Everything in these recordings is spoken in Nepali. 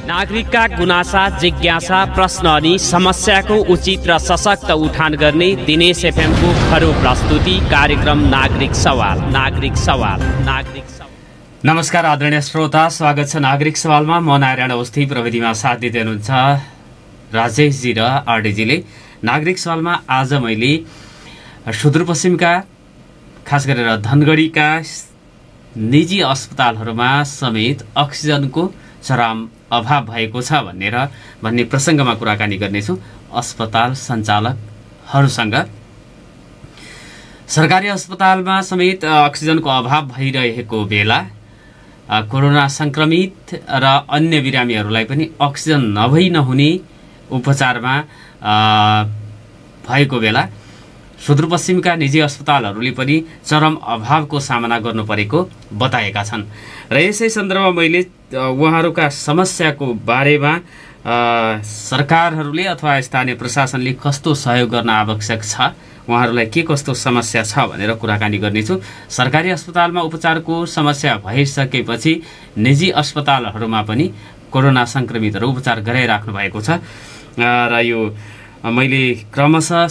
नागरिकका गुनासा, जिज्ञासा, प्रश्न अनि समस्याको उचित र सशक्त उठान गर्ने दिनेश एफएमको खरो प्रस्तुति कार्यक्रम नागरिक सवाल। नमस्कार आदरणीय श्रोता, स्वागत छ नागरिक सवालमा। म नारायण अवस्थी, प्रविधिमा साथ दिँदै हुनुहुन्छ राजेशजी र आरडीजीले। नागरिक सवालमा आज मैले सुदूरपश्चिमका खास गरेर धनगढीका निजी अस्पतालहरूमा समेत अक्सिजनको चरम अभाव भएको छ भन्ने प्रसङ्गमा कुराकानी गर्नेछु अस्पताल सञ्चालकहरूसँग। सरकारी अस्पतालमा समेत अक्सिजनको अभाव भइरहेको बेला कोरोना संक्रमित र अन्य बिरामीहरूलाई पनि अक्सिजन नहुने उपचारमा भएको बेला सुदूरपश्चिमका निजी अस्पतालहरूले पनि चरम अभावको सामना गर्नु परेको बताएका छन्। र यसै सन्दर्भमा मैले उहाँहरूका समस्याको बारेमा सरकारहरूले अथवा स्थानीय प्रशासनले कस्तो सहयोग गर्न आवश्यक छ, उहाँहरूलाई के कस्तो समस्या छ भनेर कुराकानी गर्नेछु। सरकारी अस्पतालमा उपचारको समस्या भइसकेपछि निजी अस्पतालहरूमा पनि कोरोना संक्रमितहरू उपचार गराइराख्नु भएको छ। र यो मैले क्रमशः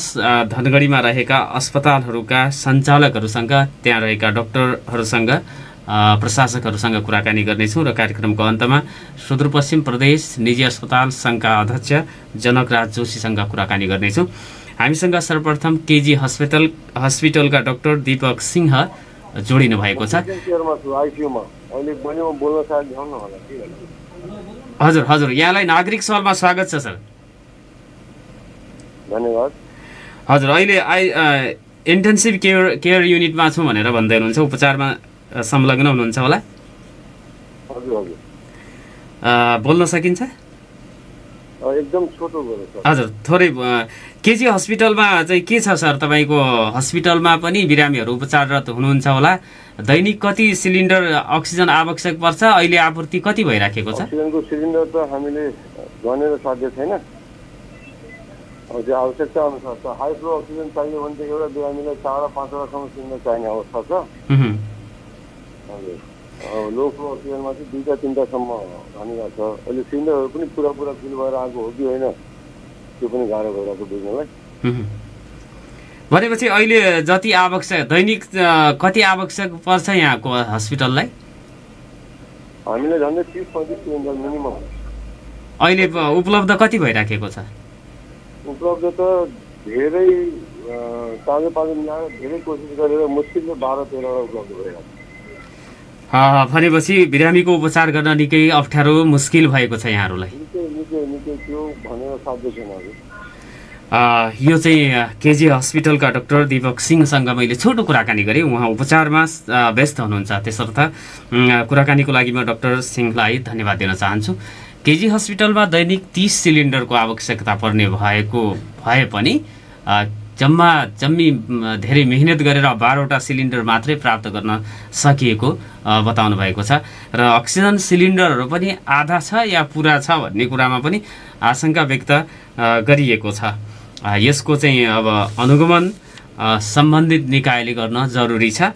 धनगढीमा रहेका अस्पतालहरूका सञ्चालकहरूसँग, त्यहाँ रहेका डाक्टरहरूसँग, प्रशासकहरूसँग कुराकानी गर्नेछु। र कार्यक्रमको अन्तमा सुदूरपश्चिम प्रदेश निजी अस्पताल सङ्घका अध्यक्ष जनकराज जोशीसँग कुराकानी गर्नेछु। हामीसँग सर्वप्रथम केजी हस्पिटलका डाक्टर दीपक सिंह जोडिनु भएको छ। हजुर, यहाँलाई नागरिक सवालमा स्वागत छ सर। धन्यवाद। हजुर, अहिले इन्टेन्सिभ केयर युनिटमा छु भनेर भन्दै हुनुहुन्छ, उपचारमा संलग्न हुनुहुन्छ होला? हजुर, बोल्न सकिन्छ? एकदम छोटो बोल्नु सर। हजुर, थोरै। केजी हस्पिटलमा चाहिँ के छ सर? तपाईँको हस्पिटलमा पनि बिरामीहरू उपचाररत हुनुहुन्छ होला। दैनिक कति सिलिन्डर अक्सिजन आवश्यक पर्छ? अहिले आपूर्ति कति भइराखेको छ? अक्सिजनको सिलिन्डर त हामीले गनेर साध्य छैन। त्यो आवश्यकता अनुसार त हाई फ्लो अक्सिजन चाहियो भने त एउटा बिरामीलाई 4 र 5वटासम्म सिलिन्डर चाहिने अवस्था छ। लो फ्लो अक्सिजनमा चाहिँ 2 टा 3 टासम्म भनिरहेको छ। अहिले सिलिन्डरहरू पनि पुरा फिल भएर आएको हो कि होइन, त्यो पनि गाह्रो भइरहेको बुझ्नलाई। भनेपछि अहिले जति आवश्यक, दैनिक कति आवश्यक पर्छ यहाँको हस्पिटललाई? हामीले झन्डै 30-35 सिलिन्डर मिनिमम अहिले उपलब्ध कति भइराखेको छ? उपलब्ध त धेरै ताजा मिलाएर धेरै कोसिस गरेर मुस्किलले 12-13 उपलब्ध भइरहेको छ। भनेपछि बिरामीको उपचार गर्न निकै अप्ठ्यारो, मुस्किल भएको छ यहाँहरूलाई? निकै त्यो भनेर साध्य छैन। यो चाहिँ केजी हस्पिटलका डाक्टर दीपक सिंहसँग मैले छोटो कुराकानी गरेँ। उहाँ उपचारमा व्यस्त हुनुहुन्छ, त्यसर्थ कुराकानीको लागि म डाक्टर सिंहलाई धन्यवाद दिन चाहन्छु। केजी हस्पिटलमा दैनिक 30 सिलिन्डरको आवश्यकता पर्ने भए पनि जम्मी धेरै मेहनत गरेर 12वटा सिलिन्डर मात्रै प्राप्त गर्न सकिएको बताउनु भएको छ। र अक्सिजन सिलिन्डरहरू पनि आधा छ या पुरा छ भन्ने कुरामा पनि आशंका व्यक्त गरिएको छ। यसको चाहिँ अब अनुगमन सम्बन्धित निकायले गर्न जरुरी छ।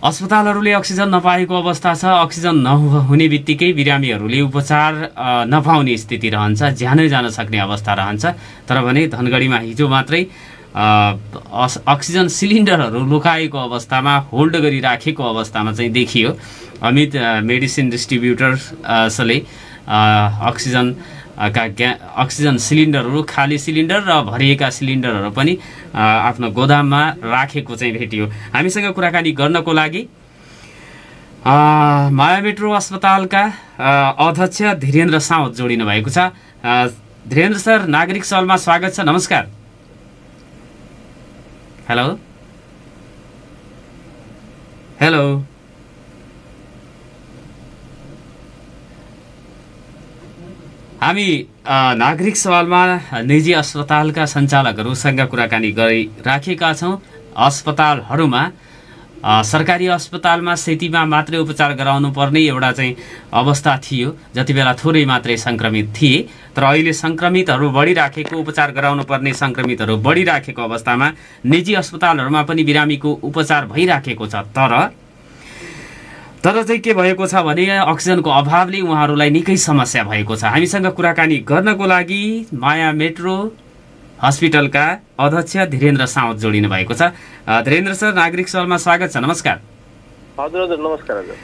अस्पतालहरूले अक्सिजन नपाएको अवस्था छ। अक्सिजन नहुने बित्तिकै बिरामीहरूले उपचार नपाउने स्थिति रहन्छ, ज्यानै जान सक्ने अवस्था रहन्छ। तर भने धनगढीमा हिजो मात्रै अक्सिजन सिलिन्डरहरू लुकाएको अवस्थामा, होल्ड गरिराखेको अवस्थामा चाहिँ देखियो। अमित मेडिसिन डिस्ट्रिब्युटर्सले अक्सिजन सिलिन्डरहरू, खाली सिलिन्डर र भरिएका सिलिन्डरहरू पनि आफ्नो गोदाममा राखेको चाहिँ भेटियो। हामीसँग कुराकानी गर्नको लागि माया मेट्रो अस्पतालका अध्यक्ष धीरेन्द्र साउद जोडिनु भएको छ। धीरेन्द्र सर, नागरिक सवालमा स्वागत छ। नमस्कार। हेलो। हामी नागरिक सवालमा निजी अस्पतालका सञ्चालकहरूसँग कुराकानी गरिराखेका छौँ। अस्पतालहरूमा सरकारी अस्पतालमा सेतीमा मात्रै उपचार गराउनु पर्ने एउटा चाहिँ अवस्था थियो, जति बेला थोरै मात्रै संक्रमित थिए। तर अहिले संक्रमितहरू बढिराखेको, उपचार गराउनु पर्ने संक्रमितहरू बढिराखेको अवस्थामा निजी अस्पतालहरूमा पनि बिरामीको उपचार भइराखेको छ। तर तर चाहिँ के भएको छ भने अक्सिजनको अभावले उहाँहरूलाई निकै समस्या भएको छ। हामीसँग कुराकानी गर्नको लागि माया मेट्रो हस्पिटलका अध्यक्ष धीरेन्द्र साउद जोडिनु भएको छ। धीरेन्द्र सर, नागरिक सवालमा स्वागत छ। नमस्कार। हजुर हजुर, नमस्कार हजुर।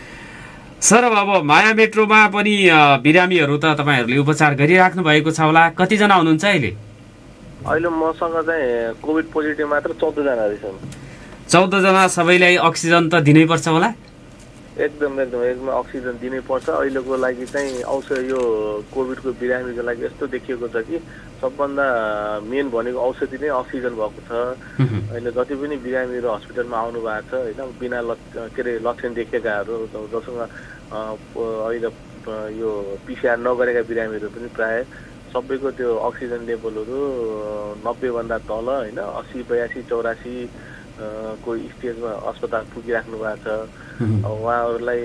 सर, अब माया मेट्रोमा पनि बिरामीहरू त तपाईँहरूले उपचार गरिराख्नु भएको छ होला, कतिजना हुनुहुन्छ अहिले? अहिले मसँग चाहिँ कोभिड पोजिटिभ मात्र 14 जना रहेछन्। 14 जना, सबैलाई अक्सिजन त दिनै पर्छ होला? एकदम एकदम एकदम अक्सिजन दिनै पर्छ। अहिलेको लागि चाहिँ औषधि यो कोभिडको बिरामीको लागि यस्तो देखिएको छ कि सबभन्दा मेन भनेको औषधि नै अक्सिजन भएको छ। अहिले जति पनि बिरामीहरू हस्पिटलमा आउनु भएको छ होइन, बिना लक्षण देखेकाहरू, जससँग अहिले यो पिसिआर नगरेका बिरामीहरू पनि प्राय सबैको त्यो अक्सिजन लेभलहरू 90 भन्दा तल होइन, 80, 82, 84 को स्टेजमा अस्पताल पुगिराख्नु भएको छ। उहाँहरूलाई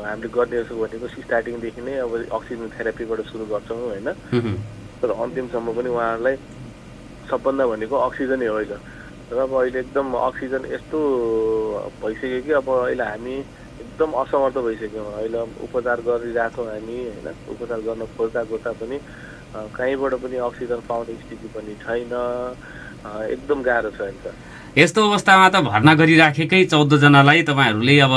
हामीले गर्ने भनेको स्टार्टिङदेखि नै अब अक्सिजन थेरापीबाट सुरु गर्छौँ होइन, तर अन्तिमसम्म पनि उहाँहरूलाई सबभन्दा भनेको अक्सिजनै हो अहिले। र अब अहिले एकदम अक्सिजन यस्तो भइसक्यो कि अब अहिले हामी एकदम असमर्थ भइसक्यौँ। अहिले उपचार गरिरहेछौँ हामी होइन, उपचार गर्न खोज्दा पनि कहीँबाट पनि अक्सिजन पाउने स्थिति पनि छैन, एकदम गाह्रो छ अहिले। यस्तो अवस्थामा त भर्ना गरिराखेकै 14 जनालाई तपाईँहरूले अब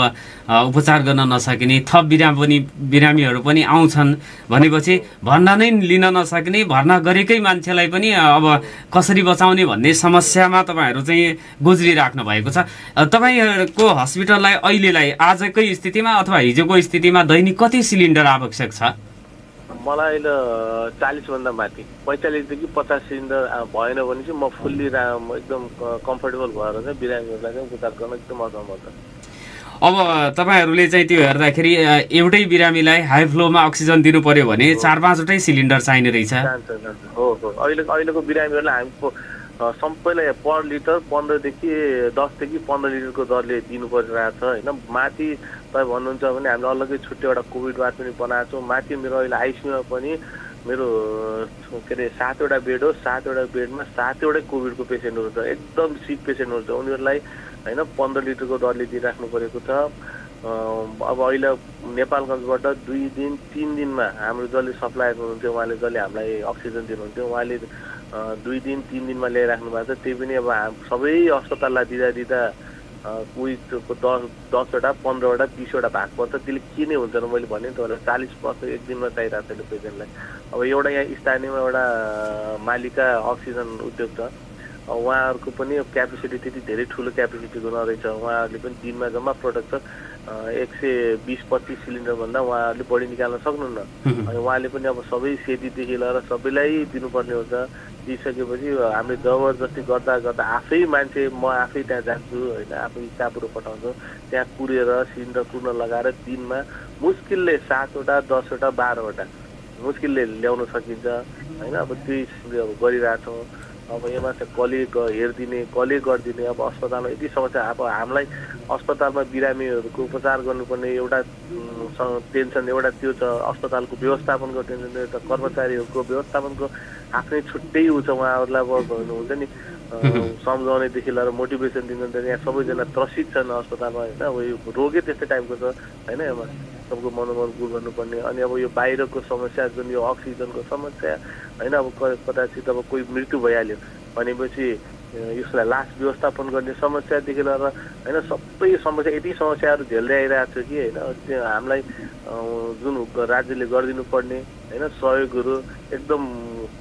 उपचार गर्न नसकिने, थप बिरामीहरू पनि आउँछन् भनेपछि भर्ना नै लिन नसक्ने, भर्ना गरेकै मान्छेलाई पनि अब कसरी बचाउने भन्ने समस्यामा तपाईँहरू चाहिँ गुज्रिराख्नु भएको छ। तपाईँहरूको हस्पिटललाई अहिलेलाई आजकै स्थितिमा अथवा हिजोको स्थितिमा दैनिक कति सिलिन्डर आवश्यक छ? मलाई अहिले 40 भन्दा माथि 45 देखि 50 सिलिन्डर भएन भने चाहिँ म फुल्ली एकदम कम्फर्टेबल भएर चाहिँ बिरामीहरूलाई चाहिँ उपचार गर्न एकदम असमर्थ। अब तपाईँहरूले चाहिँ त्यो हेर्दाखेरि एउटै बिरामीलाई हाई फ्लोमा अक्सिजन दिनु पर्यो भने 4-5 वटै सिलिन्डर चाहिने रहेछ। हो हो, अहिलेको बिरामीहरूलाई हामी सबैलाई पर लिटर 10 देखि 15 लिटरको दरले दिनु परिरहेको छ होइन। माथि तपाईँ भन्नुहुन्छ भने हामीले अलग्गै छुट्टै एउटा कोभिड वार्ड पनि बनाएको छौँ। माथि मेरो अहिले आइसियुमा पनि मेरो 7 वटा बेड हो, 7 वटा बेडमा 7 वटै कोभिडको पेसेन्टहरू छ, एकदम सिक पेसेन्टहरू छ। उनीहरूलाई होइन 15 लिटरको दरले दिइराख्नु परेको छ। अब अहिले नेपालगञ्जबाट 2 दिन 3 दिनमा हाम्रो जसले सप्लायर हुनुहुन्थ्यो, उहाँले जसले हामीलाई अक्सिजन दिनुहुन्थ्यो, उहाँले 2 दिन 3 दिनमा ल्याइराख्नु भएको छ। त्यही पनि अब सबै अस्पताललाई दिँदा कोही 10 वटा 15 वटा 20 वटा भाग पर्छ, त्यसले के नै हुन्छ र मैले भने तपाईँलाई 40% एक दिनमा चाहिरहेको छ पेसेन्टलाई। अब एउटा यहाँ स्थानीयमा एउटा मालिका अक्सिजन उद्योग छ, उहाँहरूको पनि क्यापेसिटी त्यति धेरै ठुलो क्यापेसिटीको नरहेछ। उहाँहरूले पनि दिनमा जम्मा प्रडक्ट छ 120-25 सिलिन्डरभन्दा उहाँहरूले बढी निकाल्न सक्नुहुन्न। अनि उहाँले पनि अब सबै सेतीदेखि लिएर सबैलाई दिनुपर्ने हुन्छ। दिइसकेपछि हामीले जबरजस्ती गर्दा आफै मान्छे म आफै त्यहाँ जान्छु होइन, आफै स्टाफहरू पठाउँछु, त्यहाँ कुरेर सिलिन्डर कुर्न लगाएर दिनमा मुस्किलले 7 वटा 10 वटा 12 वटा मुस्किलले ल्याउन सकिन्छ होइन। अब त्यही अब गरिरहेछौँ। अब यसमा चाहिँ कसले हेरिदिने, कसले गरिदिने, अब अस्पतालमा यति समस्या। अब हामीलाई अस्पतालमा बिरामीहरूको उपचार गर्नुपर्ने एउटा टेन्सन एउटा त्यो छ, अस्पतालको व्यवस्थापनको टेन्सन, एउटा कर्मचारीहरूको व्यवस्थापनको आफ्नै छुट्टै उ छ। उहाँहरूलाई अब हुन्छ नि सम्झाउनेदेखि लिएर मोटिभेसन दिनु त यहाँ सबैजना त्रसित छन् अस्पतालमा होइन। अब यो रोगै त्यस्तै टाइपको छ होइन, यसमा सबको मनोबल गर्नुपर्ने। अनि अब यो बाहिरको समस्या जुन यो अक्सिजनको समस्या होइन, अब कदाचित अब कोही मृत्यु भइहाल्यो भनेपछि यसलाई लास व्यवस्थापन गर्ने समस्यादेखि लिएर होइन सबै समस्या यति समस्याहरू झेल्दै आइरहेको छ कि होइन। त्यो हामीलाई जुन राज्यले गरिदिनु पर्ने होइन सहयोगहरू एकदम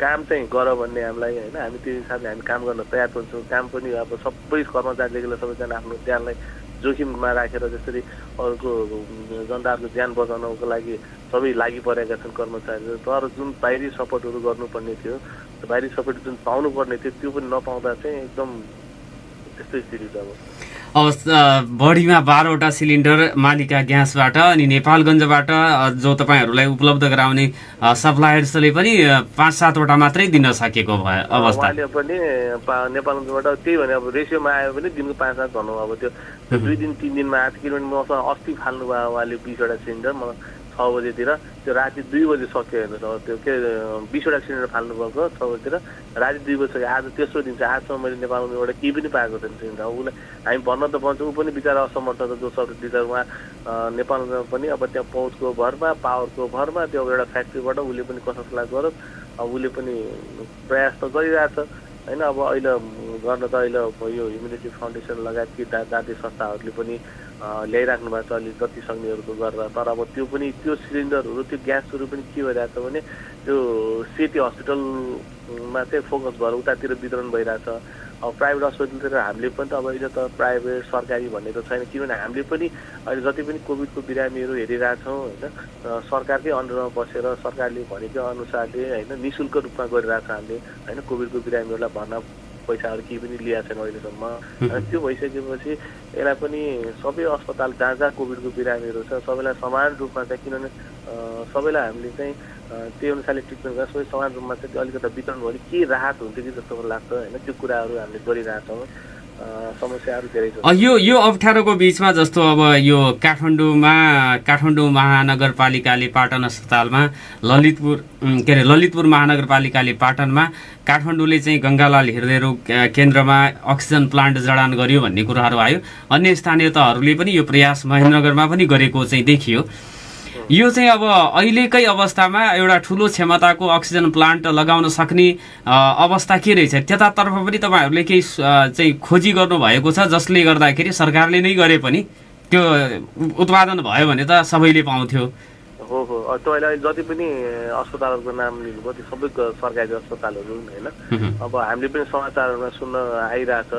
काम चाहिँ गर भन्ने हामीलाई होइन, हामी त्यो हिसाबले हामी काम गर्न तयार हुन्छौँ। काम पनि अब सबै कर्मचारीदेखि लिएर सबैजना आफ्नो ज्यानलाई जोखिममा राखेर जसरी अरूको जनताहरूको ज्यान बचाउनको लागि सबै लागि परेका छन् कर्मचारीहरू। तर जुन बाहिरी सपोर्टहरू गर्नुपर्ने थियो, बाहिरी सपोर्ट जुन पाउनुपर्ने थियो त्यो पनि नपाउँदा चाहिँ एकदम त्यस्तो स्थिति छ। अब बढीमा 12 वटा सिलिन्डर मालिका ग्यासबाट अनि नेपालगञ्जबाट जो तपाईँहरूलाई उपलब्ध गराउने सप्लायर्सले पनि 5-7 वटा मात्रै दिन सकेको भयो अवस्था। उहाँले पनि नेपालगञ्जबाट त्यही भने अब रेसियोमा आयो भने दिनको 5-7 भनौँ। अब त्यो 2 दिन 3 दिनमा 8 किलोमिटर मसँग अस्ति फाल्नु भयो उहाँले 20 वटा सिलिन्डर। म 6 बजेतिर त्यो राति 2 बजे सक्यो हेर्नुहोस् त्यो के 20वटा सिलिन्डर फाल्नुभएको 6 बजेतिर राति 2 बजे सक्यो आज तेस्रो दिन छ आजसम्म मैले नेपालमा एउटा केही पनि पाएको छैन सिलिन्डर उसलाई हामी भन्न त पाउँछौँ ऊ पनि बिचरा असमर्थ छ जो सब लिडर उहाँ नेपालमा पनि अब त्यहाँ पहुँचको भरमा पावरको भरमा त्यो एउटा फ्याक्ट्रीबाट उसले पनि कसैलाई गरोस् अब उसले पनि प्रयास त गरिरहेछ हैन अब अहिले गर्न त अहिले यो ह्युमेनिटी फाउन्डेसन लगायत कि जातीय संस्थाहरूले पनि ल्याइराख्नु भएको छ अलि जति सक्नेहरूको गरेर तर अब त्यो पनि त्यो सिलिन्डरहरू त्यो ग्यासहरू पनि के भइरहेछ भने त्यो सिटी हस्पिटलमा चाहिँ फोकस भएर उतातिर वितरण भइरहेछ अब प्राइभेट अस्पतालतिर हामीले पनि त अब अहिले त प्राइभेट सरकारी भन्ने त छैन किनभने हामीले पनि अहिले जति पनि कोभिडको बिरामीहरू हेरिरहेछौँ होइन सरकारकै अन्डरमा बसेर सरकारले भनेको अनुसारले होइन निःशुल्क रूपमा गरिरहेछ हामीले होइन कोभिडको बिरामीहरूलाई भर्ना पैसाहरू केही पनि लिएको छैन अहिलेसम्म त्यो भइसकेपछि यसलाई पनि सबै अस्पताल जहाँ जहाँ कोभिडको बिरामीहरू छ सबैलाई समान रूपमा चाहिँ किनभने सबैलाई हामीले चाहिँ त्यही अनुसारले ट्रिटमेन्ट गरेर सबै समान रूपमा चाहिँ त्यो अलिकति वितरण भयो भने के राहत हुन्छ कि जस्तो मलाई लाग्छ होइन त्यो कुराहरू हामीले गरिरहेछौँ समस्याहरू धेरै छ यो अप्ठ्यारोको बिचमा जस्तो अब यो काठमाडौँ महानगरपालिकाले पाटन अस्पतालमा ललितपुर महानगरपालिकाले पाटनमा काठमाडौँले चाहिँ गङ्गालाल हृदय रोग केन्द्रमा अक्सिजन प्लान्ट जडान गर्यो भन्ने कुराहरू आयो अन्य स्थानीय तहहरूले पनि यो प्रयास महेन्द्रनगरमा पनि गरेको चाहिँ देखियो यो चाहिँ अब अहिलेकै अवस्थामा एउटा ठुलो क्षमताको अक्सिजन प्लान्ट लगाउन सक्ने अवस्था के रहेछ त्यतातर्फ पनि तपाईँहरूले केही चाहिँ खोजी गर्नुभएको छ जसले गर्दाखेरि सरकारले नै गरे पनि त्यो उत्पादन भयो भने त सबैले पाउँथ्यो हो अहिले जति पनि अस्पतालहरूको नाम लिनुभयो त्यो सबै सरकारी अस्पतालहरू होइन अब हामीले पनि समाचारहरूमा सुन्न आइरहेछ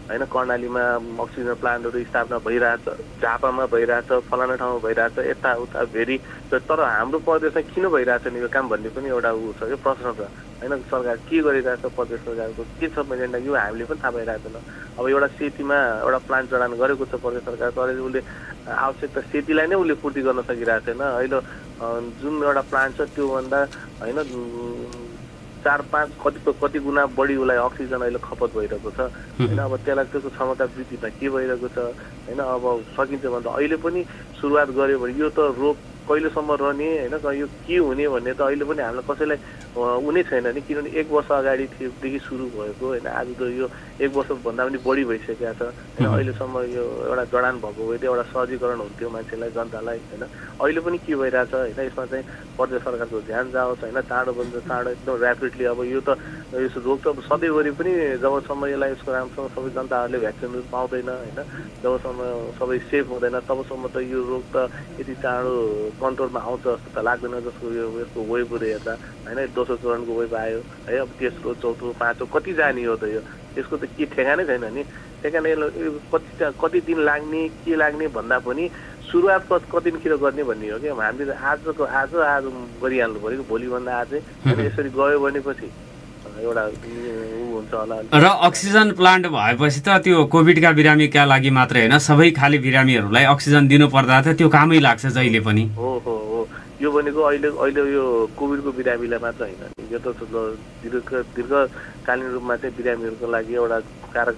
होइन कर्णालीमा अक्सिजन प्लान्टहरू स्थापना भइरहेछ झापामा भइरहेछ फलाना ठाउँमा भइरहेछ यताउता भेरी तर हाम्रो प्रदेशमा किन भइरहेछ नि यो काम भन्ने पनि एउटा ऊ छ यो प्रश्न छ होइन सरकार के गरिरहेछ प्रदेश सरकारको के छ एजेन्डा यो हामीले पनि थाहा पाइरहेको छैन अब एउटा सेतीमा एउटा प्लान्ट जडान गरेको छ प्रदेश सरकार तर उसले आवश्यकता सेतीलाई नै उसले पूर्ति गर्न सकिरहेको छैन अहिले जुन एउटा प्लान्ट छ त्योभन्दा होइन 4-5 कति गुणा बढी उसलाई अक्सिजन अहिले खपत भइरहेको छ होइन अब त्यसलाई त्यसको क्षमता वृद्धिमा के भइरहेको छ होइन अब सकिन्छ भने त अहिले पनि सुरुवात गर्यो भने यो त रोग कहिलेसम्म रहने होइन यो के हुने भन्ने त अहिले पनि हामीलाई कसैलाई हुने छैन नि किनभने 1 वर्ष अगाडिदेखि सुरु भएको होइन आज त यो 1 वर्षभन्दा पनि बढी भइसकेको छ होइन अहिलेसम्म यो एउटा जडान भएको भए एउटा सहजीकरण हुन्थ्यो मान्छेलाई जनतालाई होइन अहिले पनि के भइरहेछ होइन यसमा चाहिँ प्रदेश सरकारको ध्यान जाओस् होइन चाँडोभन्दा चाँडो एकदम ऱ्यापिडली अब यो त यस रोग त सधैँभरि पनि जबसम्म यसलाई यसको राम्रोसँग सबै जनताहरूले भ्याक्सिनहरू पाउँदैन होइन जबसम्म सबै सेफ हुँदैन तबसम्म त यो रोग त यति चाँडो कन्ट्रोलमा आउँछ जस्तो त लाग्दैन जसको यसको वेबहरू हेर्दा होइन दोस्रो चरणको वेब आयो है अब तेस्रो चौथो पाँचौँ कति जाने हो त यो यसको त के ठेगानै छैन नि ठेगानै कति दिन लाग्ने के लाग्ने भन्दा पनि सुरुवात कति दिनतिर गर्ने भन्ने हो कि हामीले आज गरिहाल्नु पऱ्यो भोलिभन्दा आजै यसरी गयो भनेपछि एउटा हुन्छ होला र अक्सिजन प्लान्ट भएपछि त त्यो कोभिडका बिरामीका लागि मात्रै होइन सबै खाली बिरामीहरूलाई अक्सिजन दिनु पर्दा त त्यो कामै लाग्छ जहिले पनि हो यो भनेको अहिले यो कोभिडको बिरामीलाई मात्र होइन यो त दीर्घकालीन रूपमा चाहिँ बिरामीहरूको लागि एउटा कारक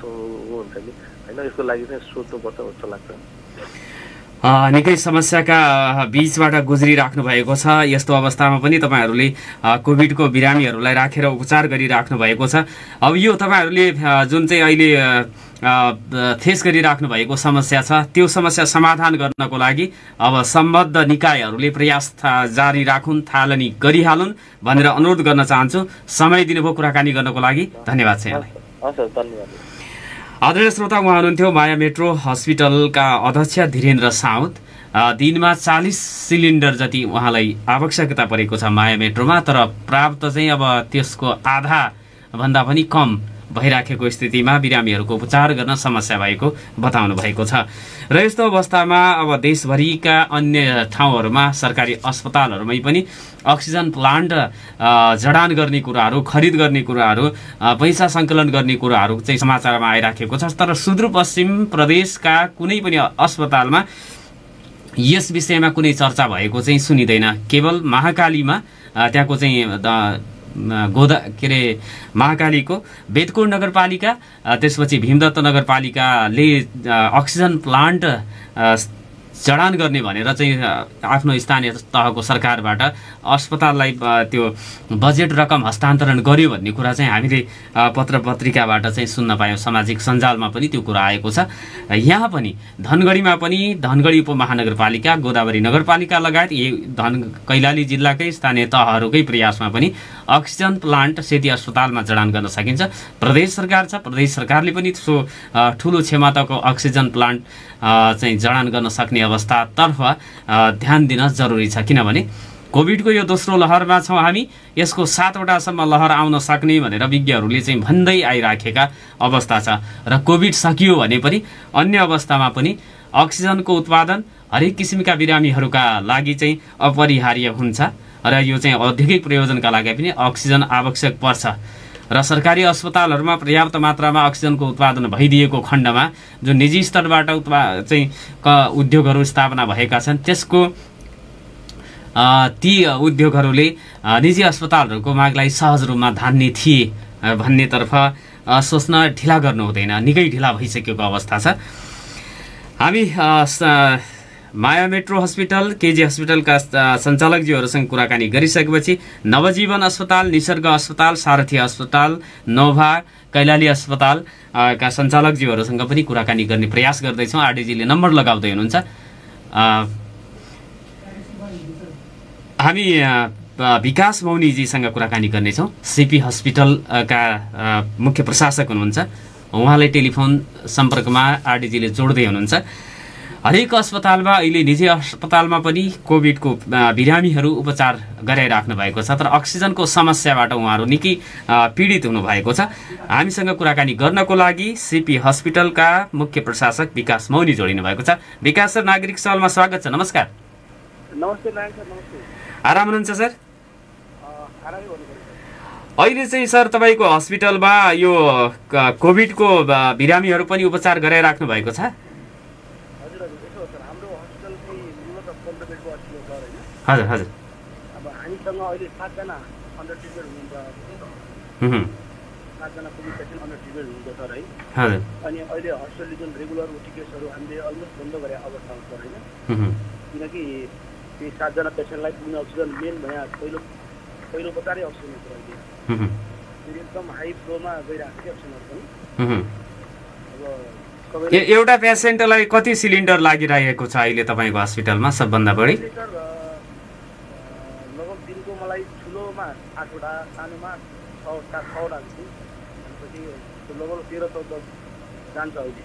हुन्छ नि होइन यसको लागि चाहिँ सोच्नुपर्छ जस्तो लाग्छ निकै समस्याका बीचबाट गुज्रिराख्नु भएको छ यस्तो अवस्थामा पनि तपाईँहरूले कोभिडको बिरामीहरूलाई राखेर उपचार गरिराख्नु भएको छ अब यो तपाईँहरूले जुन चाहिँ अहिले फेस गरिराख्नु भएको समस्या छ त्यो समस्या समाधान गर्नको लागि अब सम्बद्ध निकायहरूले प्रयास जारी राखुन् थालनी गरिहालुन् भनेर अनुरोध गर्न चाहन्छु समय दिनुभयो कुराकानी गर्नको लागि धन्यवाद छ यहाँलाई धन्यवाद आदरणीय श्रोता उहाँ हुनुहुन्थ्यो माया मेट्रो हस्पिटलका अध्यक्ष धीरेन्द्र साउद दिनमा 40 सिलिन्डर जति उहाँलाई आवश्यकता परेको छ माया मेट्रोमा तर प्राप्त चाहिँ अब त्यसको आधा भन्दा पनि कम भइराखेको स्थितिमा बिरामीहरूको उपचार गर्न समस्या भएको बताउनु भएको छ र यस्तो अवस्थामा अब देशभरिका अन्य ठाउँहरूमा सरकारी अस्पतालहरूमै पनि अक्सिजन प्लान्ट जडान गर्ने कुराहरू खरिद गर्ने कुराहरू पैसा सङ्कलन गर्ने कुराहरू चाहिँ समाचारमा आइराखेको छ तर सुदूरपश्चिम प्रदेशका कुनै पनि अस्पतालमा यस विषयमा कुनै चर्चा भएको चाहिँ सुनिँदैन केवल महाकालीमा त्यहाँको चाहिँ महाकालीको बेतकोट नगरपालिका त्यसपछि भीमदत्त नगरपालिकाले अक्सिजन प्लान्ट जडान गर्ने भनेर चाहिँ आफ्नो स्थानीय तहको सरकारबाट अस्पताललाई त्यो बजेट रकम हस्तान्तरण गर्यो भन्ने कुरा चाहिँ हामीले पत्र पत्रिकाबाट चाहिँ सुन्न पायौँ। सामाजिक सञ्जालमा पनि त्यो कुरा आएको छ। यहाँ पनि धनगढीमा पनि धनगढी उपमहानगरपालिका, गोदावरी नगरपालिका लगायत कैलाली जिल्लाकै स्थानीय तहहरूकै प्रयासमा पनि अक्सिजन प्लान्ट सेती अस्पतालमा जडान गर्न सकिन्छ। प्रदेश सरकार छ, प्रदेश सरकारले पनि ठुलो क्षमताको अक्सिजन प्लान्ट चाहिँ जडान गर्न सक्ने अवस्थातर्फ ध्यान दिन जरुरी छ। किनभने कोभिडको यो दोस्रो लहरमा छौँ हामी, यसको 7वटासम्म लहर आउन सक्ने भनेर विज्ञहरूले चाहिँ भन्दै आइराखेका अवस्था छ। र कोभिड सकियो भने पनि अन्य अवस्थामा पनि अक्सिजनको उत्पादन हरेक किसिमका बिरामीहरूका लागि चाहिँ अपरिहार्य हुन्छ र यो चाहिँ औद्योगिक प्रयोजनका लागि पनि अक्सिजन आवश्यक पर्छ। र सरकारी अस्पतालहरूमा पर्याप्त मात्रामा अक्सिजनको उत्पादन भइदिएको खण्डमा जो निजी स्तरबाट चाहिँ उद्योगहरू स्थापना भएका छन्, त्यसको ती उद्योगहरूले निजी अस्पतालहरूको मागलाई सहज रूपमा धान्ने थिए भन्नेतर्फ सोच्न ढिला गर्नु हुँदैन। निकै ढिला भइसकेको अवस्था छ। हामी माया मेट्रो हस्पिटल, केजी हस्पिटलका सञ्चालकज्यूहरूसँग कुराकानी गरिसकेपछि नवजीवन अस्पताल, निसर्ग अस्पताल, सारथी अस्पताल, नोभा, कैलाली अस्पताल का सञ्चालकज्यूहरूसँग पनि कुराकानी गर्ने प्रयास गर्दैछौँ। आरडीजीले नम्बर लगाउँदै हुनुहुन्छ। हामी विकास मौनीजीसँग कुराकानी गर्नेछौँ। सिपी हस्पिटलका मुख्य प्रशासक हुनुहुन्छ। उहाँलाई टेलिफोन सम्पर्कमा आरडीजीले जोड्दै हुनुहुन्छ। हरेक अस्पतालमा अहिले निजी अस्पतालमा पनि कोभिडको बिरामीहरू उपचार गराइराख्नु भएको छ, तर अक्सिजनको समस्याबाट उहाँहरू निकै पीडित हुनुभएको छ। हामीसँग कुराकानी गर्नको लागि सिपी हस्पिटलका मुख्य प्रशासक विकास मौनी जोडिनु भएको छ। विकास सर, नागरिक सवालमा स्वागत छ। नमस्कार। नमस्ते नारायण सर। नमस्ते। आराम हुनुहुन्छ सर? अहिले चाहिँ सर तपाईँको हस्पिटलमा यो कोभिडको बिरामीहरू पनि उपचार गराइराख्नु भएको छ? हजुर हजुर। अब हामीसँग अहिले 7जना अन्डर ट्रिटमेन्ट हुनुहुन्छ। 7जना कोभिड पेसेन्ट अन्डर ट्रिटमेन्ट हुनुहुन्छ सर है। हजुर। अनि अहिले हस्पिटलले जुन रेगुलर ओटी केसहरू हामीले अलमोस्ट बन्द गरे अवस्थामा छ होइन, किनकि ती 7जना पेसेन्टलाई पुग्ने अक्सिजन मेन भए पहिलो उपचारै अक्सिजन हो अहिले। एकदम हाई फ्लोमा गइरहेको थियो अक्सिजनहरू पनि। अब एउटा पेसेन्टलाई कति सिलिन्डर लागिरहेको छ अहिले तपाईँको हस्पिटलमा सबभन्दा बढी? लगभग दिनको मलाई ठुलोमा 8वटा, सानोमा 6वटा हुन्छ। त्यसपछि लगभग 13-14 जान्छ अहिले।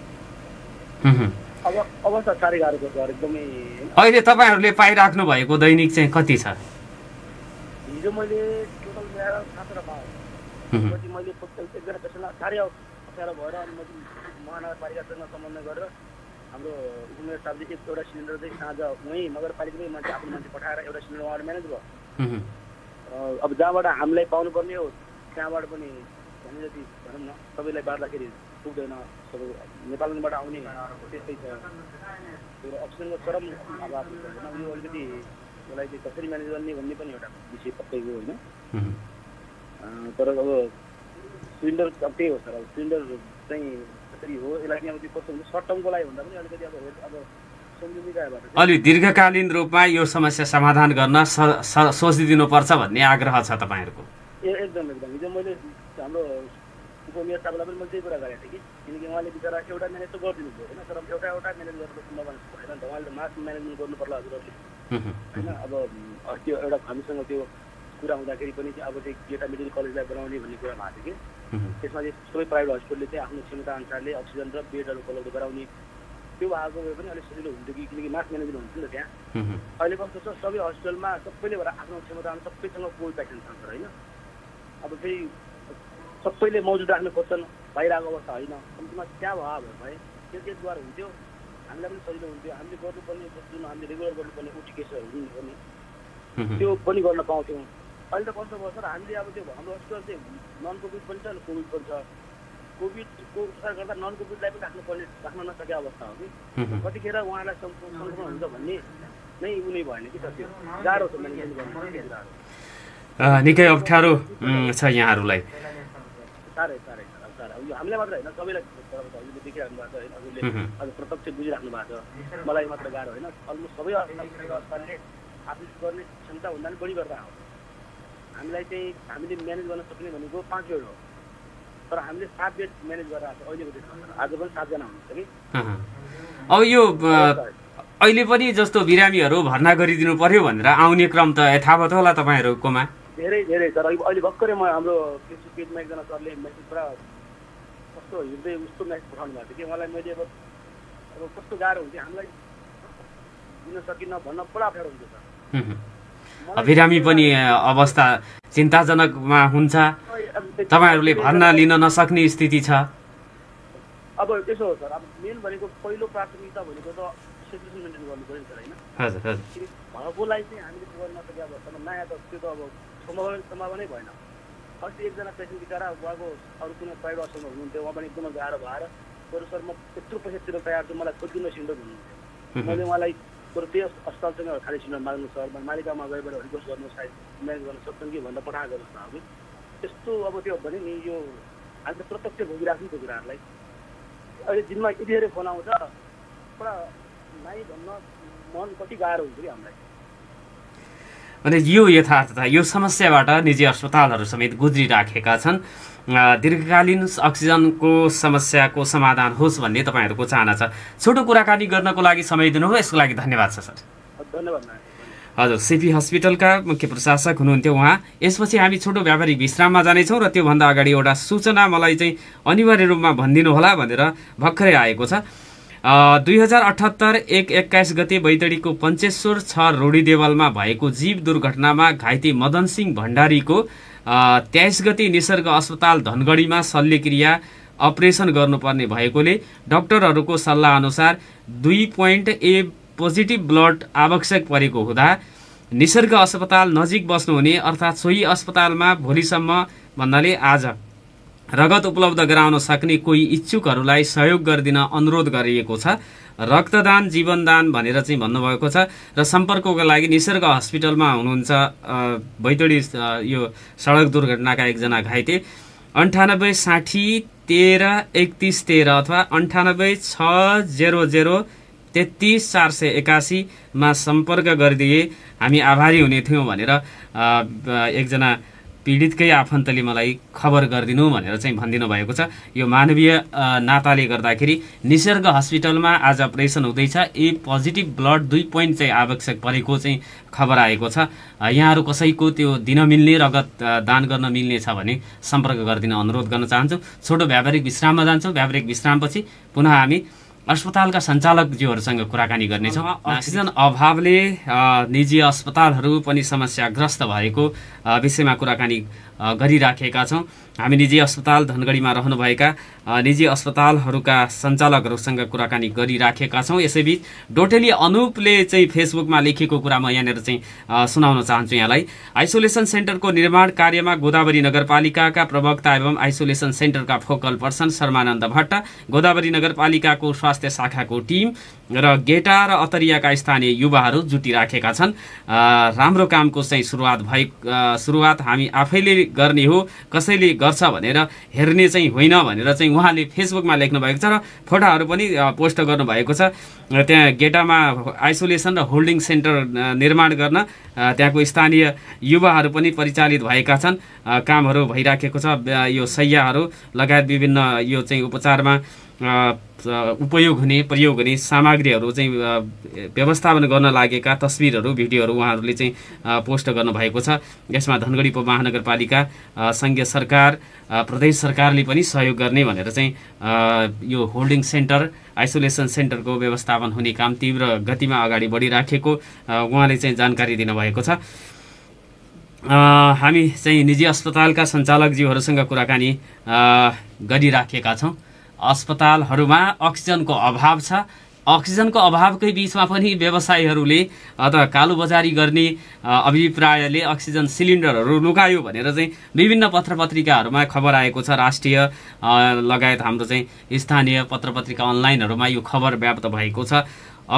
अब अवस्था साह्रै गाह्रो छ सर, एकदमै। अहिले तपाईँहरूले पाइराख्नु भएको दैनिक चाहिँ कति छ? हिजो मैले टोटल मिलाएर 7वटा पाएँ। त्यसपछि मैले एकजना पेसेन्टलाई साह्रै अप्ठ्यारो भएर अनि मैले महानगरपालिकासँग समन्वय गरेर हाम्रो उमेर स्टाफले एउटा सिलिन्डर चाहिँ साँझ उहीँ नगरपालिकामै मान्छे आफ्नो मान्छे पठाएर एउटा सिलिन्डर उहाँले म्यानेज भयो। अब जहाँबाट हामीलाई पाउनुपर्ने हो त्यहाँबाट पनि भने जति भनौँ न सबैलाई बाँड्दाखेरि पुग्दैन। सबै नेपालबाट आउने त्यस्तै छ। त्यो अक्सिजनको चरम अभाव होइन। यो अलिकति यसलाई चाहिँ कसरी म्यानेज गर्ने भन्ने पनि एउटा विषय पक्कैको होइन। तर अब सिलिन्डर अब त्यही हो सर। अब सिलिन्डर चाहिँ कसरी हो यसलाई अब त्यो कस्तो हुन्छ सर्ट टर्मको लागि भन्दा पनि अलिकति अब सम्झिँदैबाट अलि दीर्घकालीन रूपमा यो समस्या समाधान गर्न सोचिदिनुपर्छ भन्ने आग्रह छ तपाईँहरूको? एकदम एकदम। हिजो मैले हाम्रो उपमेयर साहबलाई पनि मैले त्यही कुरा गरेको थिएँ कि किनकि उहाँले बिचरा एउटा म्यानेज त गरिदिनु भयो होइन, तर एउटा म्यानेज गर्नु नभएको भएन नि त। उहाँले मास म्यानेजमेन्ट गर्नु पर्ला हजुरहरूले होइन। अब त्यो एउटा हामीसँग त्यो कुरा हुँदाखेरि पनि अब चाहिँ गेटा मेडिकल कलेजलाई बनाउने भन्ने कुरा भएको थियो कि त्यसमा चाहिँ सबै प्राइभेट हस्पिटलले चाहिँ आफ्नो क्षमता अनुसारले अक्सिजन र बेडहरू उपलब्ध गराउने त्यो भएको भए पनि अलिक सजिलो हुन्थ्यो कि किनकि मास म्यानेजमेन्ट हुन्थ्यो नि त त्यहाँ। अहिले कस्तो छ सबै हस्पिटलमा सबैले भएर आफ्नो क्षमता सबैसँग कोभिड पेसेन्ट छन् होइन। अब फेरि सबैले मौजुद राख्नु खोज्छन्, बाहिरको अवस्था होइन। कम्तीमा त्यहाँ भए त्यसद्वारा हुन्थ्यो, हामीलाई पनि सजिलो हुन्थ्यो। हामीले गर्नुपर्ने जुन हामीले रेगुलर गर्नुपर्ने ओटी केसहरू हुनुपर्ने त्यो पनि गर्न पाउँथ्यौँ। अहिले त कस्तो भयो सर, हामीले अब त्यो हाम्रो हस्पिटल चाहिँ नन कोभिड पनि छ अनि कोभिड पनि छ। कोभिडको उपचार गर्दा नन कोभिडलाई पनि राख्न नसकेको अवस्था हो कि कतिखेर उहाँलाई सङ्क्रमण हुन्छ भन्ने नै उनी भएन कि सर। त्यो गाह्रो छ म्यानेजमेन्ट गर्नु। निकै अप्ठ्यारो छ यहाँहरूलाई। साह्रै साह्रै साह्रै। यो हामीलाई मात्र होइन सबैलाई हजुरले देखिराख्नु भएको छ होइन हजुरले अझ प्रत्यक्ष बुझिराख्नु भएको छ मलाई मात्र गाह्रो होइन अलमोस्ट सबै अस्पतालले आफूले गर्ने क्षमताभन्दा पनि बढी गरेर आयो हामीलाई चाहिँ हामीले म्यानेज गर्न सक्ने भनेको 5 बेड हो तर हामीले 7 बेड म्यानेज गरेर आएको अहिलेको डेटमा आज पनि 7 जना हुनुहुन्छ कि अब यो अहिले पनि जस्तो बिरामीहरू भर्ना गरिदिनु पर्यो भनेर आउने क्रम त यथावत होला तपाईहरुकोमा धेरै धेरै तर अहिले भर्खरै म हाम्रो फेसबुक पेजमा एकजना सरले मेसेज पुरा कस्तो हृदय उस्तो मेसेज पठाउनु भएको थियो कि मलाई मैले अब कस्तो गाह्रो हुन्छ हामीलाई दिन सकिन्न भन्न पुरा अप्ठ्यारो हुन्छ सर बिरामी पनि अवस्था चिन्ताजनकमा हुन्छ तपाईहरुले भर्ना लिन नसक्ने स्थिति छ अब त्यसो हो सर अब मेन भनेको पहिलो प्राथमिकता भनेको त सेचुरेसन मेन्टेन गर्नु पर्यो सर हैन हजुर हजुर भएकोलाई चाहिँ हामीले गर्न नसके अवस्थामा नयाँ त त्यो त अब सम्भावनै भएन अस्ति एकजना पेसेन्ट बिचरा उहाँको अरू कुनै प्राइभेट अस्पतालमा हुनुहुन्थ्यो उहाँ पनि एकदमै गाह्रो भएर बरु सर म त्यत्रो पैसा तिर्न तयार छु मलाई खोजिदिनु सिलिन्डर भन्नुहुन्थ्यो मैले उहाँलाई बरु त्यही अस्पतालसँग खाली सिलिन्डर माग्नु सर मालिकामा गएर रिक्वेस्ट गर्नु सायद म्यानेज गर्न सक्छन् कि भनेर पठाएको जस्तो हामी त्यस्तो अब त्यो भने नि यो हामीले प्रत्यक्ष भोगिराख्नु त्यो कुराहरूलाई अहिले दिनमा यति धेरै फोन आउँछ पुरा नाइ भन्न मन कति गाह्रो हुन्छ कि हामीलाई अनि यो यथार्थता यो समस्याबाट निजी अस्पतालहरू समेत गुज्रिराखेका छन् दीर्घकालीन अक्सिजनको समस्याको समाधान होस् भन्ने तपाईहरुको चाहना छ छोटो कुराकानी गर्नको लागि समय दिनुभयो यसको लागि धन्यवाद छ सर धन्यवाद हजुर सीपी हस्पिटलका मुख्य प्रशासक हुनुहुन्थ्यो उहाँ यसपछि हामी छोटो व्यापारिक विश्राममा जानेछौँ र त्योभन्दा अगाडि एउटा सूचना मलाई चाहिँ अनिवार्य रूपमा भनिदिनु होला भनेर भर्खरै आएको छ 2078-1-21 गते बैतडीको पञ्चेश्वर 6 रोडी देवालमा भएको जीव दुर्घटनामा घाइते मदन सिंह भण्डारीको 23 गते निसर्ग अस्पताल धनगढीमा शल्यक्रिया अपरेसन गर्नुपर्ने भएकोले डाक्टरहरूको सल्लाह अनुसार 2.A पोजिटिभ ब्लड आवश्यक परेको हुँदा निसर्ग अस्पताल नजिक बस्नुहुने अर्थात् सोही अस्पतालमा भोलिसम्म भन्नाले आज रगत उपलब्ध गराउन सक्ने कोही इच्छुकहरूलाई सहयोग गरिदिन अनुरोध गरिएको छ रक्तदान जीवनदान भनेर चाहिँ भन्नुभएको छ र सम्पर्कको लागि निसर्ग हस्पिटलमा हुनुहुन्छ बैतडी यो सडक दुर्घटनाका एकजना घाइते 98 60 13 31 13 अथवा 98 600 33 481 मा सम्पर्क गरिदिए हामी आभारी हुने थियौं भनेर एकजना पीडितकै आफन्तले मलाई खबर गरिदिनु भनेर चाहिँ भनिदिनु भएको छ यो मानवीय नाताले गर्दाखेरि निसर्ग हस्पिटलमा आज अपरेसन हुँदैछ ए पोजिटिभ ब्लड 2 पोइन्ट चाहिँ आवश्यक परेको चाहिँ खबर आएको छ यहाँहरू कसैको त्यो दिन मिल्ने रगत दान गर्न मिल्ने छ भने सम्पर्क गरिदिन अनुरोध गर्न चाहन्छु छोटो व्यापारिक विश्राममा जान्छौँ व्यापारिक विश्रामपछि पुनः हामी अस्पतालका सञ्चालकज्यूहरूसँग कुराकानी गर्नेछौँ अक्सिजन अभावले निजी अस्पतालहरू पनि समस्याग्रस्त भएको विषयमा कुराकानी गरिराखेका छौँ हामी निजी अस्पताल धनगढीमा रहनुभएका निजी अस्पतालहरूका सञ्चालकहरूसँग कुराकानी गरिराखेका छौँ यसैबीच डोटेली अनुपले चाहिँ फेसबुकमा लेखेको कुरा म यहाँनिर चाहिँ सुनाउन चाहन्छु यहाँलाई आइसोलेसन सेन्टरको निर्माण कार्यमा गोदावरी नगरपालिकाका प्रवक्ता एवं आइसोलेसन सेन्टरका फोकल पर्सन शर्मानन्द भट्ट गोदावरी नगरपालिकाको स्वास्थ्य शाखाको टिम र गेटा र अतरियाका स्थानीय युवाहरू जुटिराखेका छन् राम्रो कामको चाहिँ सुरुवात हामी आफैले गर्ने हो कसैले गर्छ भनेर हेर्ने चाहिँ होइन भनेर चाहिँ उहाँले फेसबुकमा लेख्नु भएको छ र फोटोहरू पनि पोस्ट गर्नु भएको छ त्यहाँ गेटामा आइसोलेसन र होल्डिङ सेन्टर निर्माण गर्न त्यहाँको स्थानीय युवाहरू पनि परिचालित भएका छन् कामहरू भइराखेको छ यो शैय्याहरू लगायत विभिन्न यो चाहिँ उपचारमा प्रयोग हुने सामग्रीहरू चाहिँ व्यवस्थापन गर्न लागेका तस्बिरहरू भिडियोहरू उहाँहरूले चाहिँ पोस्ट गर्नुभएको छ यसमा धनगढी उपमहानगरपालिका संघीय सरकार प्रदेश सरकारले पनि सहयोग गर्ने भनेर चाहिँ यो होल्डिङ सेन्टर आइसोलेसन सेन्टरको व्यवस्थापन हुने काम तीव्र गतिमा अगाडि बढिराखेको उहाँले चाहिँ जानकारी दिनुभएको छ हामी चाहिँ निजी अस्पतालका सञ्चालकज्यूहरूसँग कुराकानी गरिराखेका छौँ अस्पतालहरूमा अक्सिजनको अभाव छ अक्सिजनको अभावकै बीचमा पनि व्यवसायीहरूले अथवा कालोबजारी गर्ने अभिप्रायले अक्सिजन सिलिन्डरहरू लुकायो भनेर चाहिँ विभिन्न पत्रपत्रिकाहरूमा खबर आएको छ राष्ट्रिय लगायत हाम्रो चाहिँ स्थानीय पत्रपत्रिका अनलाइनहरूमा यो खबर व्याप्त भएको छ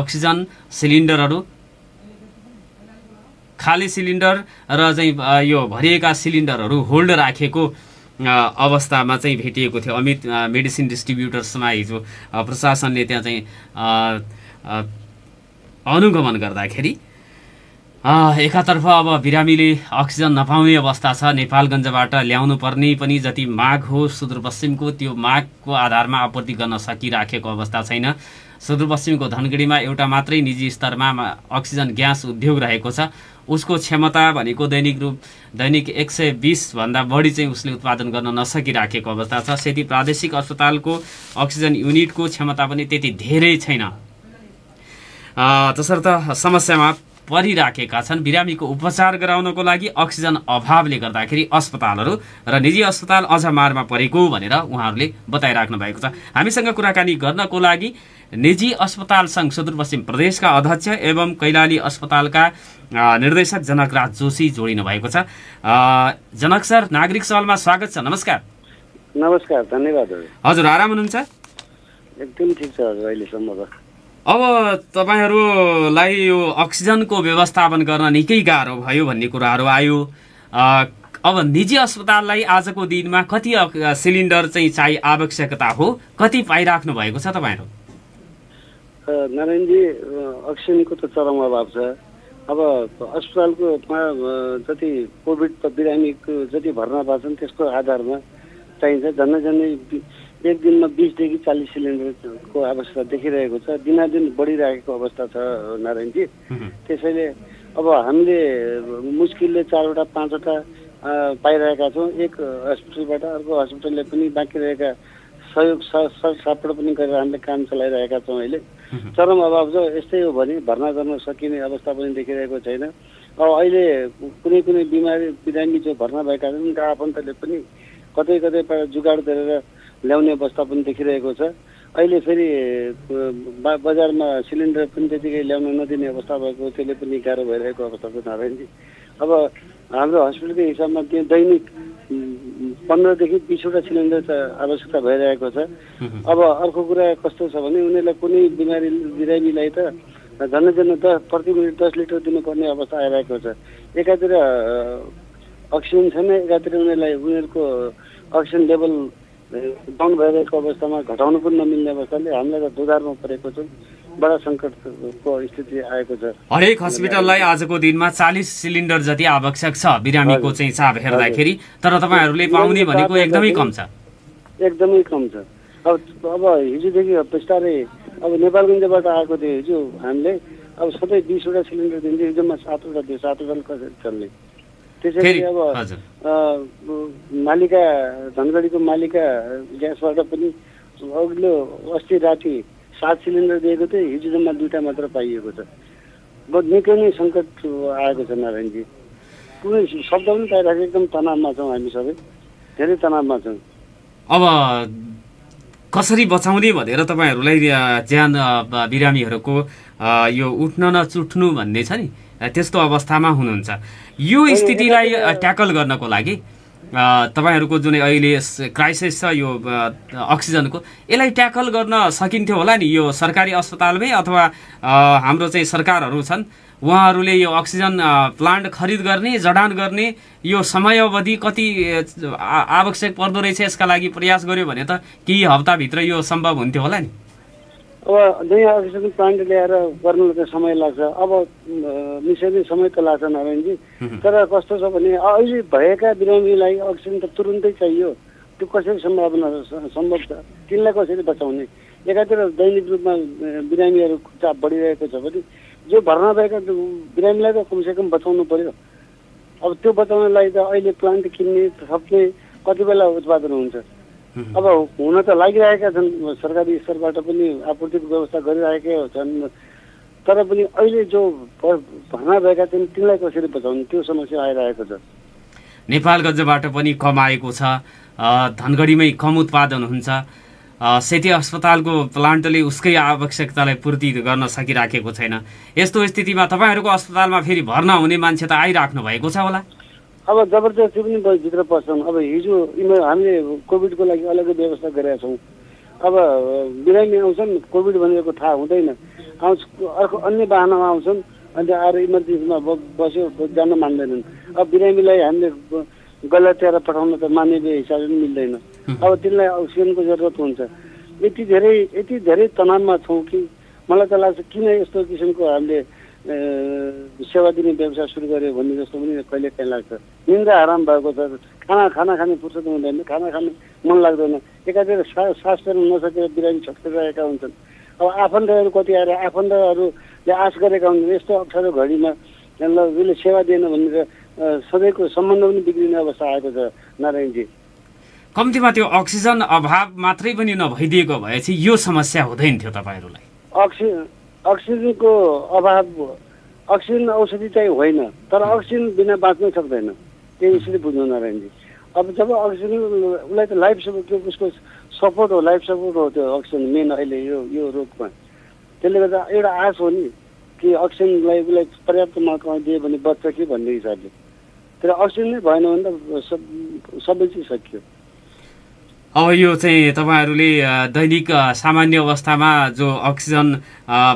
अक्सिजन सिलिन्डरहरू खाली सिलिन्डर र चाहिँ यो भरिएका सिलिन्डरहरू होल्ड राखेको अवस्थामा चाहिँ भेटिएको थियो। अमित मेडिसिन डिस्ट्रिब्युटर्समा हिजो प्रशासनले त्यहाँ चाहिँ अनुगमन गर्दाखेरि एकातर्फ अब बिरामीले अक्सिजन नपाउने अवस्था छ। नेपालगञ्जबाट ल्याउनु पर्ने पनि जति माग हो सुदूरपश्चिमको, त्यो मागको आधारमा आपूर्ति गर्न सकिराखेको अवस्था छैन। सुदूरपश्चिमको धनगढीमा एउटा मात्रै निजी स्तरमा अक्सिजन ग्यास उद्योग रहेको छ। उसको क्षमता भनेको दैनिक 120 भन्दा बढी चाहिँ उसले उत्पादन गर्न नसकिराखेको अवस्था छ। सेती प्रादेशिक अस्पतालको अक्सिजन युनिटको क्षमता पनि त्यति धेरै छैन। तसर्थ समस्यामा परिराखेका छन्। बिरामीको उपचार गराउनको लागि अक्सिजन अभावले गर्दाखेरि अस्पतालहरू र निजी अस्पताल अझ मारमा परेको भनेर उहाँहरूले बताइराख्नु भएको छ। हामीसँग कुराकानी गर्नको लागि निजी अस्पताल सङ्घ सुदूरपश्चिम प्रदेशका अध्यक्ष एवं कैलाली अस्पतालका निर्देशक जनकराज जोशी जोडिनु भएको छ। जनक सर, नागरिक सवालमा स्वागत छ। नमस्कार। नमस्कार, धन्यवाद। हजुर, आराम हुनुहुन्छ? एकदम ठिक छ हजुर, अहिलेसम्म त। अब तपाईँहरूलाई यो अक्सिजनको व्यवस्थापन गर्न निकै गाह्रो भयो भन्ने कुराहरू आयो। अब निजी अस्पताललाई आजको दिनमा कति सिलिन्डर चाहिँ आवश्यकता हो, कति पाइराख्नु भएको छ तपाईँहरू? नारायणजी, अक्सिजनको त चरम अभाव छ। अब अस्पतालको जति कोभिड बिरामीको जति भर्ना भएको छन् त्यसको आधारमा चाहिन्छ। झन्डै एक दिनमा 20 देखि 40 सिलिन्डरको आवश्यकता देखिरहेको छ। दिनादिन बढिरहेको अवस्था छ नारायणजी। त्यसैले अब हामीले मुस्किलले 4वटा 5वटा पाइरहेका छौँ। एक हस्पिटलबाट अर्को हस्पिटलले पनि बाँकी रहेका सहयोग सापट पनि गरेर हामीले काम चलाइरहेका छौँ। अहिले चरम अभाव छ। यस्तै हो भने भर्ना गर्न सकिने अवस्था पनि देखिरहेको छैन। अब अहिले कुनै बिरामी जो भर्ना भएका छन् उनका आफन्तले पनि कतै जुगाड गरेर ल्याउने अवस्था पनि देखिरहेको छ। अहिले फेरि बजारमा सिलिन्डर पनि त्यतिकै ल्याउन नदिने अवस्था भएको, त्यसले पनि गाह्रो भइरहेको अवस्था छ नारायणजी। अब हाम्रो हस्पिटलको हिसाबमा त्यहाँ दैनिक 15 देखि 20वटा सिलिन्डर आवश्यकता भइरहेको छ। अब अर्को कुरा कस्तो छ भने उनीहरूलाई कुनै बिरामीलाई त झन्डै प्रति मिनट 10 लिटर दिनुपर्ने अवस्था आइरहेको छ। एकातिर अक्सिजन छैन, एकातिर उनीहरूको अक्सिजन लेभल डाउन भइरहेको अवस्थामा घटाउनु पनि नमिल्ने अवस्थाले हामीलाई त दुधारमा परेको छ। बडा सङ्कटको स्थिति आएको छ। हरेक हस्पिटललाई आजको दिनमा 40 सिलिन्डर जति आवश्यक छ बिरामीको चाहिँ चाप हेर्दाखेरि, तर तपाईँहरूले पाउने भनेको एकदमै कम छ। एकदमै कम छ। अब हिजोदेखि बिस्तारै अब नेपालगञ्जबाट आएको थियो हिजो हामीले। अब सधैँ 20वटा सिलिन्डर दिन्थ्यो, हिजोमा 7वटा थियो। 7वटा कसरी चल्ने? त्यसैले अब मालिका धनगढीको मालिका ग्यासबाट पनि अघिल्लो अस्ति राति 7 सिलिन्डर दिएको थियो, हिजो जम्मा 2टा मात्र पाइएको छ। निकै नै सङ्कट आएको छ नारायणजी। कुनै शब्द पनि पाइरहेको, एकदम तनावमा छौँ हामी सबै, धेरै तनावमा छौँ। अब कसरी बचाउने भनेर तपाईँहरूलाई ज्यान बिरामीहरूको यो उठ्न नचुट्नु भन्ने छ नि, त्यस्तो अवस्थामा हुनुहुन्छ। यो स्थितिलाई ट्याकल गर्नको लागि तपाईँहरूको जुन अहिले क्राइसिस छ यो अक्सिजनको, यसलाई ट्याकल गर्न सकिन्थ्यो होला नि यो सरकारी अस्पतालमै, अथवा हाम्रो चाहिँ सरकारहरू छन् उहाँहरूले यो अक्सिजन प्लान्ट खरिद गर्ने, जडान गर्ने यो समयावधि कति आवश्यक पर्दो रहेछ यसका लागि प्रयास गर्यो भने त केही हप्ताभित्र यो सम्भव हुन्थ्यो होला नि। अब नयाँ अक्सिजन प्लान्ट ल्याएर गर्नुलाई त समय लाग्छ। अब निश्चय नै समय त लाग्छ नारायणजी। तर कस्तो छ भने अहिले भएका बिरामीलाई अक्सिजन त तुरुन्तै चाहियो। त्यो कसरी सम्भव छ? तिनलाई कसरी बचाउने? एकातिर दैनिक रूपमा बिरामीहरूको चाप बढिरहेको छ भने जो भर्ना भएका बिरामीलाई त कमसेकम बचाउनु पर्यो। अब त्यो बचाउनलाई त अहिले प्लान्ट किन्ने थप्ने कति बेला उत्पादन हुन्छ? अब हुन त लागिरहेका छन्, सरकारी स्तरबाट पनि आपूर्तिको व्यवस्था गरिरहेकै छन्। तर पनि अहिले जो भर्ना भएका छन् तिनलाई कसरी बचाउने, त्यो समस्या आइरहेको छ। नेपालगञ्जबाट पनि कम आएको छ, धनगढीमै कम उत्पादन हुन्छ। सेती अस्पतालको प्लान्टले उसकै आवश्यकतालाई पूर्ति गर्न सकिराखेको छैन। यस्तो स्थितिमा तपाईँहरूको अस्पतालमा फेरि भर्ना हुने मान्छे त आइराख्नु भएको छ होला? अब जबरजस्ती पनि भित्र पर्छन्। अब हिजो हामीले कोभिडको लागि अलग्गै व्यवस्था गरेका छौँ। अब बिरामी आउँछन्, कोभिड भनेको थाहा हुँदैन, अर्को अन्य बाहनामा आउँछन्, अन्त आएर इमर्जेन्सीमा बस्यो, जान मान्दैनन्। अब बिरामीलाई हामीले गलत्याएर पठाउन त मानवीय हिसाबले पनि मिल्दैन। अब तिनलाई अक्सिजनको जरुरत हुन्छ। यति धेरै तनावमा छौँ कि मलाई त लाग्छ किन यस्तो किसिमको हामीले सेवा दिने व्यवसाय सुरु गर्यो भन्ने जस्तो पनि कहिले काहीँ लाग्छ। निन्द्रा आराम भएको छ, खाना खाने फुर्सद हुँदैन, खाना खाने मन लाग्दैन, एकातिर सास फेर्न नसकेर बिरामी छटपटाएका हुन्छन्। अब आफन्तहरू कति आएर आफन्तहरूले आश गरेका हुन्छन् यस्तो अप्ठ्यारो घडीमा उसले सेवा दिएन भनेर सबैको सम्बन्ध पनि बिग्रिने अवस्था आएको छ नारायणजी। कम्तीमा त्यो अक्सिजन अभाव मात्रै पनि नभइदिएको भए चाहिँ यो समस्या हुँदैन थियो तपाईँहरूलाई। अक्सिजनको अभाव, अक्सिजन औषधि चाहिँ होइन, तर अक्सिजन बिना बाँच्नै सक्दैन, त्यही यसरी बुझ्नु नारायणजी। अब जब अक्सिजन उसलाई त लाइफ सपोर्ट, उसको सपोर्ट हो, लाइफ सपोर्ट हो त्यो अक्सिजन मेन अहिले यो रोगमा। त्यसले गर्दा एउटा आश हो नि कि अक्सिजनलाई उसलाई पर्याप्त मात्रामा दियो भने बच्छ कि भन्ने हिसाबले। तर अक्सिजन नै भएन भने त सबै चिज सकियो। अब यो चाहिँ तपाईँहरूले दैनिक सामान्य अवस्थामा जो अक्सिजन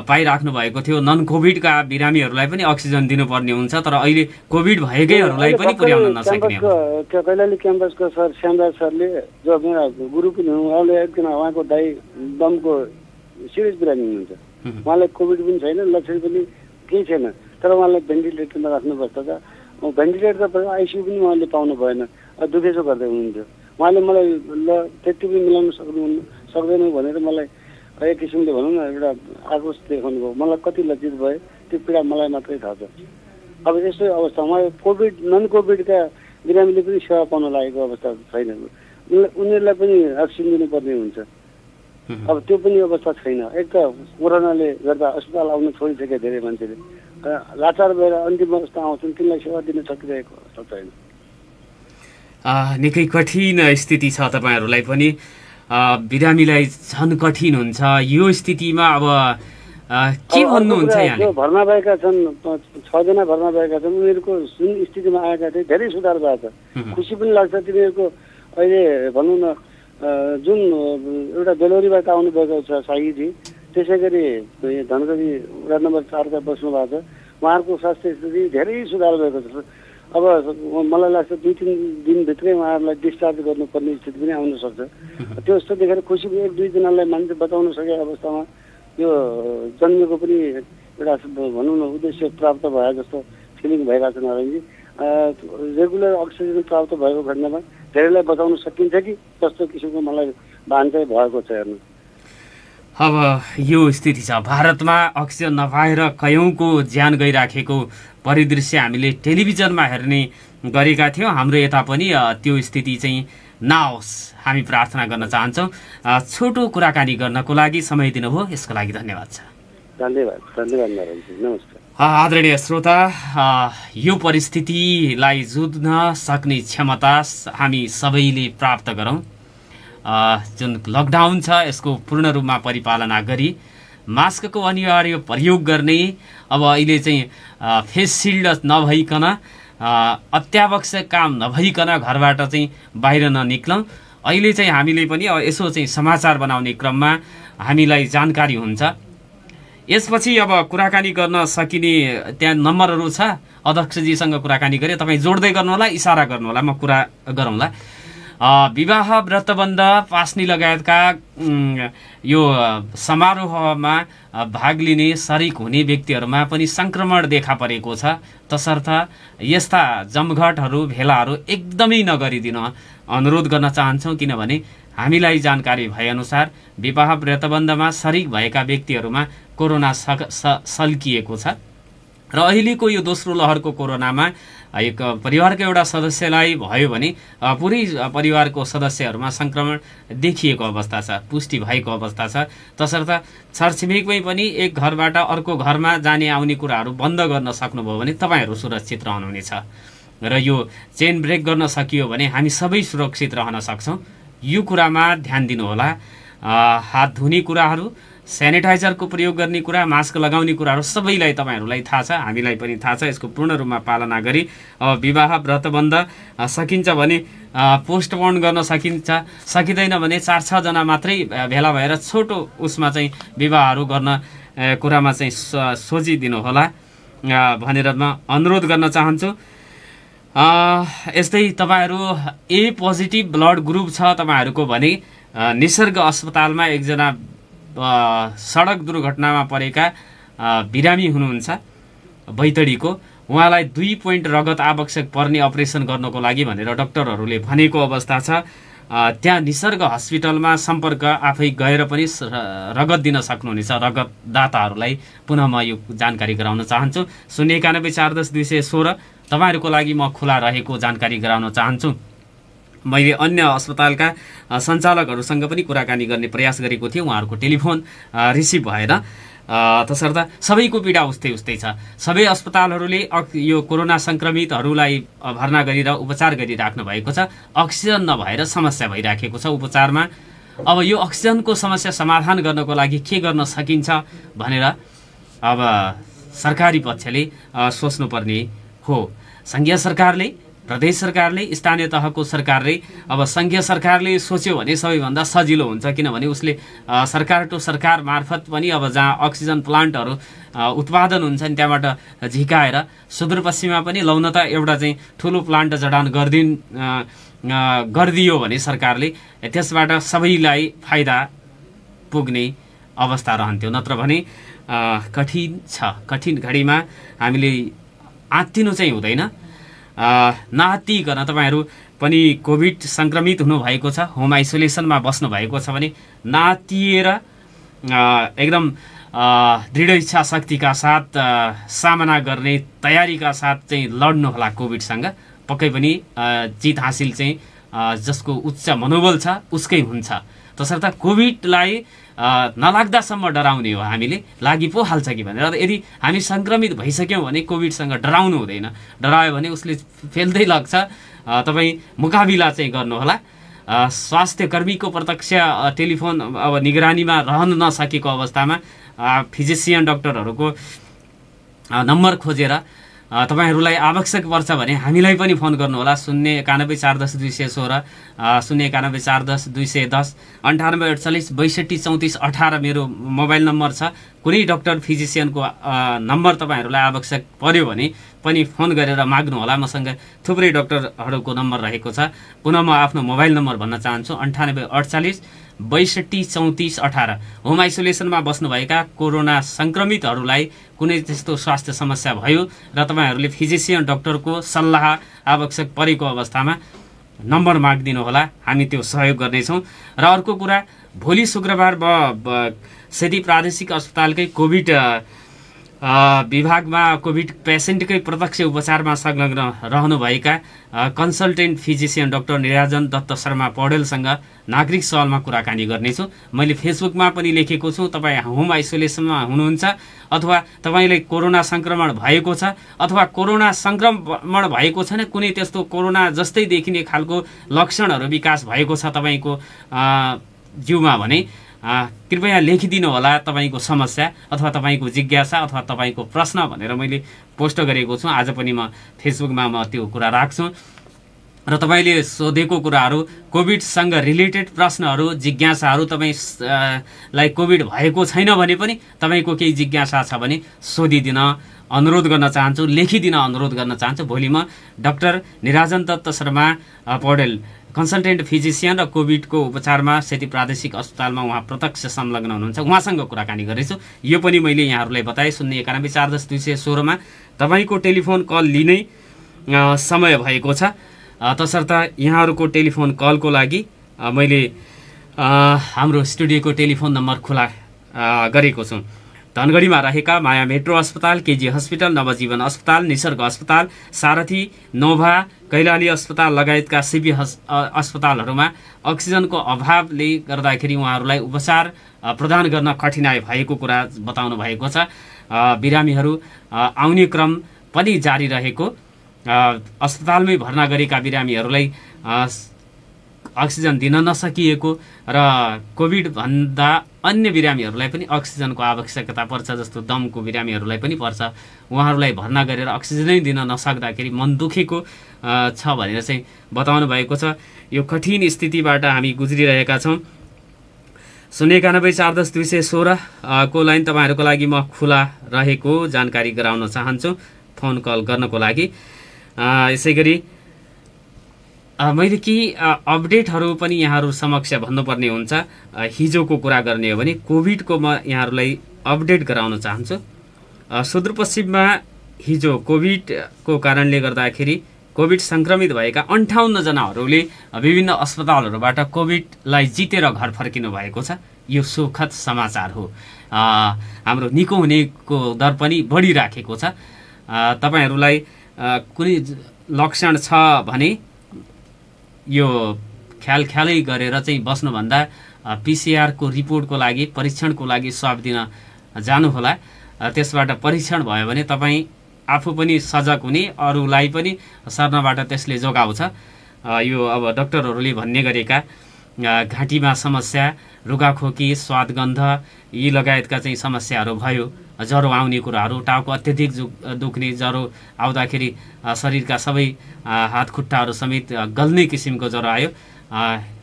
पाइराख्नु भएको थियो, नन कोभिडका बिरामीहरूलाई पनि अक्सिजन दिनुपर्ने हुन्छ, तर अहिले कोभिड भएकैहरूलाई पनि पुर्याउन नसक्ने। कैलाली क्याम्पसको सर श्यामराज सरले जो मेरा गुरु पनि हुन्, उहाँले एकजना उहाँको दाइ दमको सिरियस बिरामी हुनुहुन्छ। उहाँलाई कोभिड पनि छैन, लक्षण पनि केही छैन, तर उहाँलाई भेन्टिलेटरमा राख्नुपर्छ त। भेन्टिलेटर त आइसियु पनि उहाँले पाउनु भएन, दुखेसो गर्दै हुनुहुन्थ्यो। उहाँले मलाई ल त्यति पनि मिलाउन सक्दैनौँ भनेर मलाई एक किसिमले भनौँ न एउटा आक्रोश देखाउनु भयो। मलाई कति लज्जित भयो, त्यो पीडा मलाई मात्रै थाहा छ। अब यस्तो अवस्था उहाँ कोभिड नन कोभिडका बिरामीले पनि सेवा पाउन लागेको अवस्था छैन, उनीहरूलाई पनि अक्सिजन दिनुपर्ने हुन्छ। अब त्यो पनि अवस्था छैन। एक त कोरोनाले गर्दा अस्पताल आउन छोडिसके धेरै मान्छेले, लाचार भएर अन्तिम अवस्था आउँछन्, तिनलाई सेवा दिन सकिरहेको अवस्था छैन। निकै कठिन स्थिति छ तपाईँहरूलाई पनि, बिरामीलाई झन् कठिन हुन्छ यो स्थितिमा। अब के भन्नुहुन्छ यहाँले? भर्ना भएका छन् 6 जना भर्ना भएका छन्, उनीहरूको जुन स्थितिमा आएका थिए धेरै सुधार भएको छ। खुसी पनि लाग्छ तिनीहरूको अहिले भनौँ न जुन एउटा बेलोरीबाट आउनुभएको छ साईजी, त्यसै गरी धनगढी वडा नम्बर 4 का बस्नु भएको छ, उहाँहरूको स्वास्थ्य स्थिति धेरै सुधार भएको छ। अब मलाई लाग्छ 2-3 दिनभित्रै उहाँहरूलाई डिस्चार्ज गर्नुपर्ने स्थिति पनि आउन सक्छ। त्यो जस्तो देखेर खुसी 1-2 जनालाई मान्छे बचाउन सकेको अवस्थामा यो जन्मेको पनि एउटा भनौँ न उद्देश्य प्राप्त भयो जस्तो फिलिङ भइरहेको छ नारायणजी। रेगुलर अक्सिजन प्राप्त भएको खण्डमा धेरैलाई बचाउन सकिन्छ कि जस्तो किसिमको मलाई भान चाहिँ भएको छ। हेर्नु अब यो स्थिति छ भारतमा, अक्सिजन नपाएर कयौँको ज्यान गइराखेको परिदृश्य हामीले टेलिभिजनमा हेर्ने गरेका थियौँ। हाम्रो यता पनि त्यो स्थिति चाहिँ नआओस् हामी प्रार्थना गर्न चाहन्छौँ। छोटो कुराकानी गर्नको लागि समय दिनुभयो, यसको लागि धन्यवाद छ। धन्यवाद नारायणजी, नमस्कार। आदरणीय श्रोता, यो परिस्थितिलाई जुझ्न सक्ने क्षमता हामी सबैले प्राप्त गरौँ। जुन लकडाउन छ यसको पूर्ण रूपमा परिपालना गरी मास्कको अनिवार्य प्रयोग गर्ने, अब अहिले चाहिँ फेस सिल्ड नभइकन अत्यावश्यक काम नभइकन घरबाट चाहिँ बाहिर ननिक्लौँ। अहिले चाहिँ हामीले पनि यसो चाहिँ समाचार बनाउने क्रममा हामीलाई जानकारी हुन्छ। यसपछि अब कुराकानी गर्न सकिने त्यहाँ नम्बरहरू छ, अध्यक्षजीसँग कुराकानी गरे तपाईँ जोड्दै गर्नुहोला, इसारा गर्नुहोला, म कुरा गरौँला। विवाह व्रतबन्ध पास्नी लगायतका यो समारोहमा भाग लिने सरिक हुने व्यक्तिहरूमा पनि सङ्क्रमण देखा परेको छ। तसर्थ यस्ता जमघटहरू भेलाहरू एकदमै नगरिदिन अनुरोध गर्न चाहन्छौँ, किनभने हामीलाई जानकारी भएअनुसार विवाह व्रतबन्धमा सरिक भएका व्यक्तिहरूमा कोरोना सल्किएको छ र अहिलेको यो दोस्रो लहरको कोरोनामा एक परिवारको एउटा सदस्यलाई भयो भने पुरै परिवारको सदस्यहरूमा सङ्क्रमण देखिएको अवस्था छ, पुष्टि भएको अवस्था छ। तसर्थ छरछिमेकमै पनि एक घरबाट अर्को घरमा जाने आउने कुराहरू बन्द गर्न सक्नुभयो भने तपाईँहरू सुरक्षित रहनुहुनेछ र यो चेन ब्रेक गर्न सकियो भने हामी सबै सुरक्षित रहन सक्छौँ। यो कुरामा ध्यान दिनुहोला। हात धुने कुराहरू, सेनिटाइजरको प्रयोग गर्ने कुरा, मास्क लगाउने कुराहरू सबैलाई तपाईँहरूलाई थाहा छ, हामीलाई पनि थाहा छ। यसको पूर्ण रूपमा पालना गरी अब विवाह व्रतबन्ध सकिन्छ भने पोस्टपोन गर्न सकिन्छ, सकिँदैन भने 4-6 जना मात्रै भेला भएर छोटो उसमा चाहिँ विवाहहरू गर्न कुरामा चाहिँ सोचिदिनु होला भनेर म अनुरोध गर्न चाहन्छु। यस्तै तपाईँहरू ए पोजिटिभ ब्लड ग्रुप छ तपाईँहरूको भने निसर्ग अस्पतालमा एकजना सडक दुर्घटनामा परेका बिरामी हुनुहुन्छ बैतडीको, उहाँलाई 2 पोइन्ट रगत आवश्यक पर्ने अपरेसन गर्नको लागि भनेर डाक्टरहरूले भनेको अवस्था छ। त्यहाँ निसर्ग हस्पिटलमा सम्पर्क आफै गएर पनि रगत दिन सक्नुहुनेछ रगतदाताहरूलाई। पुनः म यो जानकारी गराउन चाहन्छु। 091410216 तपाईँहरूको लागि म खुला रहेको जानकारी गराउन चाहन्छु। मैले अन्य अस्पतालका सञ्चालकहरूसँग पनि कुराकानी गर्ने प्रयास गरेको थिएँ, उहाँहरूको टेलिफोन रिसिभ भएन। तसर्थ सबैको पीडा उस्तै छ। सबै अस्पतालहरूले यो कोरोना सङ्क्रमितहरूलाई भर्ना गरेर उपचार गरिराख्नु भएको छ। अक्सिजन नभएर समस्या भइराखेको छ उपचारमा। अब यो अक्सिजनको समस्या समाधान गर्नको लागि के गर्न सकिन्छ भनेर अब सरकारी पक्षले सोच्नुपर्ने हो। सङ्घीय सरकारले, प्रदेश सरकारले, स्थानीय तहको सरकारले, अब सङ्घीय सरकारले सोच्यो भने सबैभन्दा सजिलो हुन्छ, किनभने उसले सरकार टु सरकार मार्फत पनि अब जहाँ अक्सिजन प्लान्टहरू उत्पादन हुन्छन् त्यहाँबाट झिकाएर सुदूरपश्चिममा पनि लौन त एउटा चाहिँ ठुलो प्लान्ट जडान गरिदियो भने सरकारले त्यसबाट सबैलाई फाइदा पुग्ने अवस्था रहन्थ्यो। नत्र भने कठिन छ। कठिन घडीमा हामीले आत्तिनु चाहिँ हुँदैन। नआत्तिकन तपाईँहरू पनि कोभिड सङ्क्रमित हुनुभएको छ, होम आइसोलेसनमा बस्नु भएको छ भने नआत्तिएर एकदम दृढ इच्छा शक्तिका साथ सामना गर्ने तयारीका साथ चाहिँ लड्नुहोला कोभिडसँग। पक्कै पनि जित हासिल चाहिँ जसको उच्च मनोबल छ उसकै हुन्छ। तसर्थ कोभिडलाई नलाग्दासम्म डराउने हो हामीले, लागि पो हाल्छ कि भनेर। यदि हामी सङ्क्रमित भइसक्यौँ भने कोभिडसँग डराउनु हुँदैन। डरायो भने उसले फेल्दै लाग्छ। तपाईँ मुकाबिला चाहिँ गर्नुहोला। स्वास्थ्य कर्मीको प्रत्यक्ष टेलिफोन अब निगरानीमा रहन नसकेको अवस्थामा फिजिसियन डाक्टरहरूको नम्बर खोजेर तपाईहरूलाई आवश्यक पर्छ भने हामीलाई पनि फोन गर्नुहोला। 091410216 091410210 9848623418 मेरो मोबाइल नम्बर छ। कुनै डाक्टर फिजिसियनको नम्बर तपाईँहरूलाई आवश्यक पर्यो भने पनि फोन गरेर माग्नुहोला। मसँग थुप्रै डाक्टरहरूको नम्बर रहेको छ। पुनः म आफ्नो मोबाइल नम्बर भन्न चाहन्छु 9848623418। होम आइसोलेसनमा बस्नुभएका कोरोना सङ्क्रमितहरूलाई कुनै त्यस्तो स्वास्थ्य समस्या भयो र तपाईँहरूले फिजिसियन डाक्टरको सल्लाह आवश्यक परेको अवस्थामा नम्बर मागिदिनु होला, हामी त्यो सहयोग गर्नेछौँ। र अर्को कुरा, भोलि शुक्रबार सेती प्रादेशिक अस्पतालकै कोभिड विभागमा कोभिड पेसेन्टकै प्रत्यक्ष उपचारमा संलग्न रहनुभएका कन्सल्टेन्ट फिजिसियन डाक्टर निराजन दत्त शर्मा पौडेलसँग नागरिक सवालमा कुराकानी गर्नेछु। मैले फेसबुकमा पनि लेखेको छु, तपाईँ होम आइसोलेसनमा हुनुहुन्छ अथवा तपाईँलाई कोरोना सङ्क्रमण भएको छ अथवा कोरोना सङ्क्रमण भएको छैन, कुनै त्यस्तो कोरोना जस्तै देखिने खालको लक्षणहरू विकास भएको छ तपाईँको जिउमा भने कृपया लेखिदिनु होला तपाईँको समस्या अथवा तपाईँको जिज्ञासा अथवा तपाईँको प्रश्न भनेर मैले पोस्ट गरेको छु। आज पनि म फेसबुकमा त्यो कुरा राख्छु र तपाईँले सोधेको कुराहरू, कोभिडसँग रिलेटेड प्रश्नहरू, जिज्ञासाहरू, तपाईँलाई कोभिड भएको छैन भने पनि तपाईँको केही जिज्ञासा छ भने सोधिदिन अनुरोध गर्न चाहन्छु, लेखिदिन अनुरोध गर्न चाहन्छु। भोलि म डाक्टर निराजन दत्त शर्मा पौडेल कन्सल्टेन्ट फिजिसियन र कोभिडको उपचारमा सेती प्रादेशिक अस्पतालमा उहाँ प्रत्यक्ष संलग्न हुनुहुन्छ, उहाँसँग कुराकानी गर्नेछु। यो पनि मैले यहाँहरूलाई बताएँ। 091410216 मा तपाईँको टेलिफोन कल लिने समय भएको छ। तसर्थ यहाँहरूको टेलिफोन कलको लागि मैले हाम्रो स्टुडियोको टेलिफोन नम्बर खुला गरेको छु। धनगढीमा रहेका माया मेट्रो अस्पताल, केजी हस्पिटल, नवजीवन अस्पताल, निसर्ग अस्पताल, सारथी, नोभा, कैलाली अस्पताल लगायतका सिबी अस्पतालहरूमा अक्सिजनको अभावले गर्दाखेरि उहाँहरूलाई उपचार प्रदान गर्न कठिनाइ भएको कुरा बताउनु भएको छ। बिरामीहरू आउने क्रम पनि जारी रहेको, अस्पतालमै भर्ना गरेका बिरामीहरूलाई अक्सिजन दिन नसकिएको र कोभिडभन्दा अन्य बिरामीहरूलाई पनि अक्सिजनको आवश्यकता पर्छ, जस्तो दमको बिरामीहरूलाई पनि पर्छ। उहाँहरूलाई भर्ना गरेर अक्सिजनै दिन नसक्दाखेरि मन दुखेको छ भनेर चाहिँ बताउनु भएको छ। यो कठिन स्थितिबाट हामी गुज्रिरहेका छौँ। 091410216 को लाइन तपाईँहरूको लागि म खुला रहेको जानकारी गराउन चाहन्छु फोन कल गर्नको लागि। यसै गरी मैले केही अपडेटहरू पनि यहाँहरू समक्ष भन्नुपर्ने हुन्छ। हिजोको कुरा गर्ने हो भने कोभिडको म यहाँहरूलाई अपडेट गराउन चाहन्छु। सुदूरपश्चिममा हिजो कोभिडको कारणले गर्दाखेरि कोभिड सङ्क्रमित भएका 58 जनाहरूले विभिन्न अस्पतालहरूबाट कोभिडलाई जितेर घर फर्किनु भएको छ। यो सुखद समाचार हो। हाम्रो निको हुनेको दर पनि बढिराखेको छ। तपाईहरूलाई कुनै लक्षण छ भने यो ख्यालै गरेर चाहिँ बस्नुभन्दा पिसिआरको रिपोर्टको लागि परीक्षणको लागि स्वाब दिन जानुहोला। त्यसबाट परीक्षण भयो भने तपाईँ आफू पनि सजग हुने, अरूलाई पनि सर्नबाट त्यसले जोगाउँछ। यो अब डाक्टरहरूले भन्ने गरेका घाँटीमा समस्या, रुगाखोकी, स्वादगन्ध यी लगायतका चाहिँ समस्याहरू भयो, ज्वरो आउने कुराहरू, टाउको अत्यधिक दुख्ने, ज्वरो आउँदाखेरि शरीरका सबै हात खुट्टाहरू समेत गल्ने किसिमको ज्वरो आयो,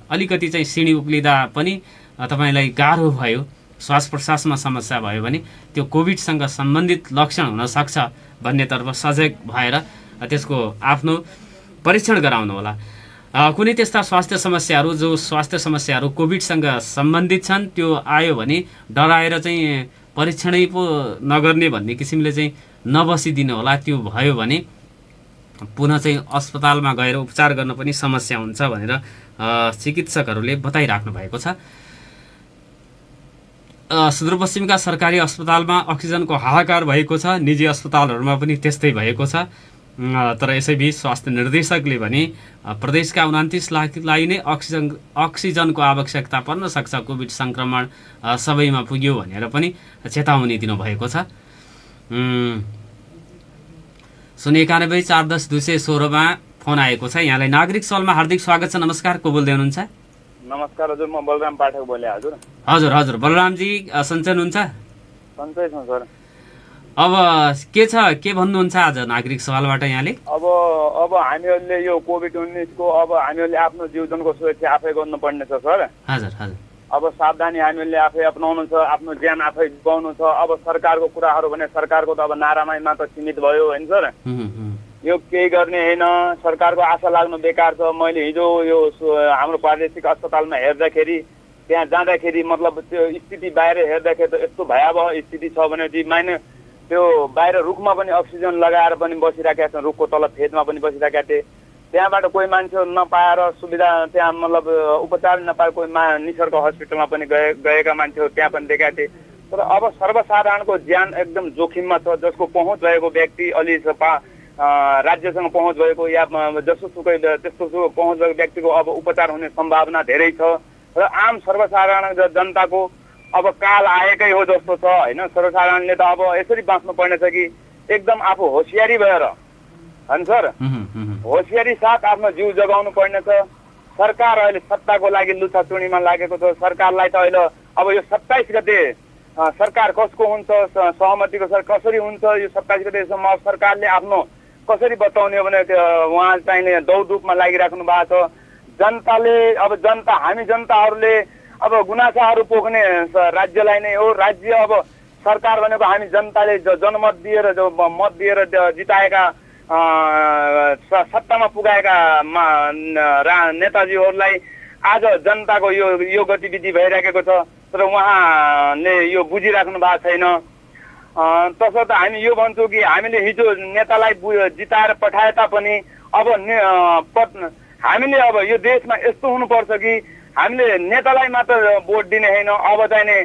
अलिकति चाहिँ सिँढी उक्लिँदा पनि तपाईँलाई गाह्रो भयो, श्वास प्रश्वासमा समस्या भयो भने त्यो कोभिडसँग सम्बन्धित लक्षण हुनसक्छ भन्नेतर्फ सजग भएर त्यसको आफ्नो परीक्षण गराउनु होला। कुनै त्यस्ता स्वास्थ्य समस्याहरू कोभिडसँग सम्बन्धित छन् त्यो आयो भने डराएर चाहिँ परीक्षणै पो नगर्ने भन्ने किसिमले चाहिँ नबसिदिनु होला। त्यो भयो भने पुनः चाहिँ अस्पतालमा गएर उपचार गर्न पनि समस्या हुन्छ भनेर चिकित्सकहरूले बताइराख्नु भएको छ। सुदूरपश्चिमका सरकारी अस्पतालमा अक्सिजनको हाहाकार भएको छ। निजी अस्पतालहरूमा पनि त्यस्तै भएको छ। तर यसैबीच स्वास्थ्य निर्देशकले भने प्रदेशका 29 लाखलाई नै अक्सिजनको आवश्यकता पर्न सक्छ, कोभिड सङ्क्रमण सबैमा पुग्यो भनेर पनि चेतावनी दिनुभएको छ। 091-410-216मा फोन आएको छ। यहाँलाई नागरिक सवालमा हार्दिक स्वागत छ। नमस्कार, को बोल्दै हुनुहुन्छ? नमस्कार हजुर, म बलराम पाठक बोले। हजुर हजुर बलरामजी सन्चै हुनुहुन्छ? सन्चै छ सर। अब के भन्नुहुन्छ आज नागरिक सवालबाट यहाँले? अब हामीहरूले यो कोभिड-19 को अब हामीहरूले आफ्नो जीवनको सुरक्षा आफै गर्नुपर्ने छ सर। हजुर। अब सावधानी हामीहरूले आफै अपनाउनु छ, आफ्नो ज्यान आफै जोगाउनु छ। अब सरकारको कुराहरू भने सरकारको त अब नारामै मात्र सीमित भयो होइन सर। यो केही गर्ने होइन, सरकारको आशा लाग्नु बेकार छ। मैले हिजो यो हाम्रो प्रादेशिक अस्पतालमा हेर्दाखेरि त्यहाँ जाँदाखेरि मतलब त्यो स्थिति बाहिर हेर्दाखेरि त यस्तो भयावह स्थिति छ भने माने त्यो बाहिर रुखमा पनि अक्सिजन लगाएर पनि बसिराखेका छन्, रुखको तल फेदमा पनि बसिराखेका थिए। त्यहाँबाट कोही मान्छे नपाएर सुविधा त्यहाँ मतलब उपचार नपाएर कोही निसर्ग हस्पिटलमा पनि गएका मान्छेहरू त्यहाँ पनि देखाएको थिए। तर अब सर्वसाधारणको ज्यान एकदम जोखिममा छ। जसको पहुँच भएको व्यक्ति अलि राज्यसँग पहुँच भएको या जसोसुकै त्यस्तो पहुँच भएको व्यक्तिको अब उपचार हुने सम्भावना धेरै छ र आम सर्वसाधारण जनताको अब काल आएकै हो जस्तो छ होइन। सर्वसाधारणले त अब यसरी बाँच्नु पर्ने छ कि एकदम आफू होसियारी भएर होइन सर, होसियारी साथ आफ्नो जिउ जोगाउनु पर्ने छ। सरकार अहिले सत्ताको लागि लुछाचुँडीमा लागेको छ। सरकारलाई त अहिले अब यो 27 गते सरकार कसको हुन्छ, सहमतिको सर कसरी हुन्छ, यो 27 गतेसम्म सरकारले आफ्नो कसरी बताउने हो भने उहाँ चाहिने दौडधुपमा लागिराख्नु भएको छ। जनताले अब हामी जनताहरूले अब गुनासाहरू पोख्ने राज्यलाई नै हो। राज्य अब सरकार भनेको हामी जनताले जनमत दिएर मत दिएर जिताएका सत्तामा पुगाएका नेताजीहरूलाई आज जनताको यो गतिविधि भइराखेको छ। तर उहाँले यो बुझिराख्नु भएको छैन। तसर्थ हामी यो भन्छौँ कि हामीले हिजो नेतालाई जिताएर पठाए तापनि अब हामीले अब यो देशमा यस्तो हुनुपर्छ कि हामीले नेतालाई मात्र भोट दिने होइन, अब चाहिने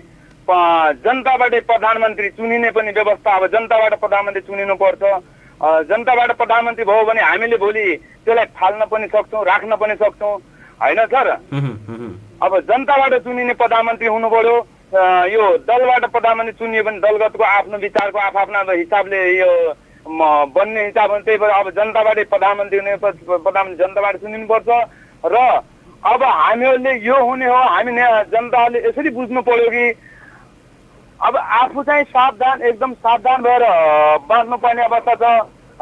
जनताबाटै प्रधानमन्त्री चुनिने पनि व्यवस्था अब जनताबाट प्रधानमन्त्री चुनिनुपर्छ। जनताबाट प्रधानमन्त्री भयो भने हामीले भोलि त्यसलाई फाल्न पनि सक्छौँ, राख्न पनि सक्छौँ होइन सर। अब जनताबाट चुनिने प्रधानमन्त्री हुनु पर्यो। यो दलबाट प्रधानमन्त्री चुनियो भने दलगतको आफ्नो विचारको आफ्ना हिसाबले यो बन्ने हिसाब हुन्छ। त्यही भएर अब जनताबाटै प्रधानमन्त्री हुने प्रधानमन्त्री जनताबाट चुनिनुपर्छ। र अब हामीहरूले यो हुने हो, हामी जनताहरूले यसरी बुझ्नु पर्यो कि अब आफू चाहिँ एकदम सावधान भएर बाँच्नुपर्ने अवस्था छ।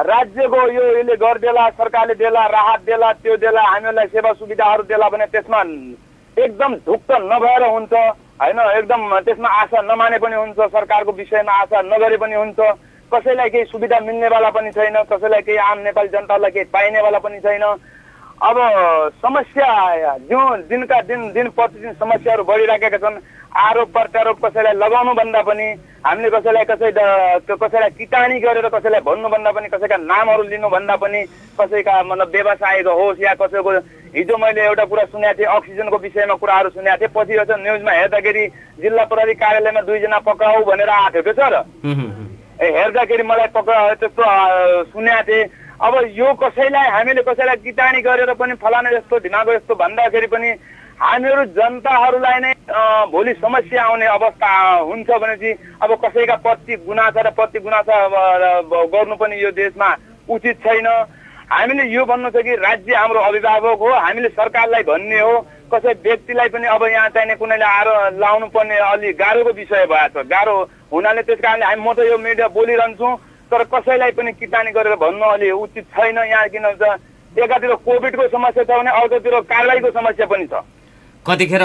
राज्यको यसले गरिदेला, सरकारले देला, राहत देला, त्यो देला, हामीहरूलाई सेवा सुविधाहरू देला भने त्यसमा एकदम ढुक्क नभएर हुन्छ होइन। एकदम त्यसमा आशा नमाने पनि हुन्छ, सरकारको विषयमा आशा नगरे पनि हुन्छ। कसैलाई केही सुविधा मिल्नेवाला पनि छैन, कसैलाई केही आम नेपाली जनतालाई केही पाइनेवाला पनि छैन। अब समस्या जो दिनका दिन प्रतिदिन समस्याहरू बढिराखेका छन्। आरोप प्रत्यारोप कसैलाई लगाउनु भन्दा पनि, हामीले कसैलाई किटानी गरेर कसैलाई भन्नुभन्दा पनि, कसैका नामहरू लिनुभन्दा पनि, कसैका मतलब व्यवसायको होस् या कसैको, हिजो मैले एउटा कुरा सुनेको थिएँ, अक्सिजनको विषयमा कुराहरू सुनेको थिएँ, पछि न्युजमा हेर्दाखेरि जिल्ला प्रहरी कार्यालयमा 2 जना पक्राउ भनेर आएको थियो सर। हेर्दाखेरि मलाई पक्राउ त्यस्तो सुनेको थिएँ। अब यो हामीले कसैलाई किटानी गरेर पनि फलाना यस्तो ढिमाको यस्तो भन्दाखेरि पनि हामीहरू जनताहरूलाई नै भोलि समस्या आउने अवस्था हुन्छ भने चाहिँ अब कसैका प्रति गुनासा र प्रति गुनासा गर्नु पनि यो देशमा उचित छैन। हामीले यो भन्नु छ कि राज्य हाम्रो अभिभावक हो, हामीले सरकारलाई भन्ने हो, कसै व्यक्तिलाई पनि अब यहाँ चाहिने कुनैले आएर लाउनु पर्ने अलि गाह्रोको विषय भएको छ। गाह्रो हुनाले त्यस कारणले म त यो मिडिया बोलिरहन्छु, तर कसैलाई पनि किटानी गरेर भन्नु अलि उचित छैन। यहाँ किन हुन्छ एकातिर कोभिडको समस्या छ भने अर्कोतिर कारबाहीको समस्या पनि छ। कतिखेर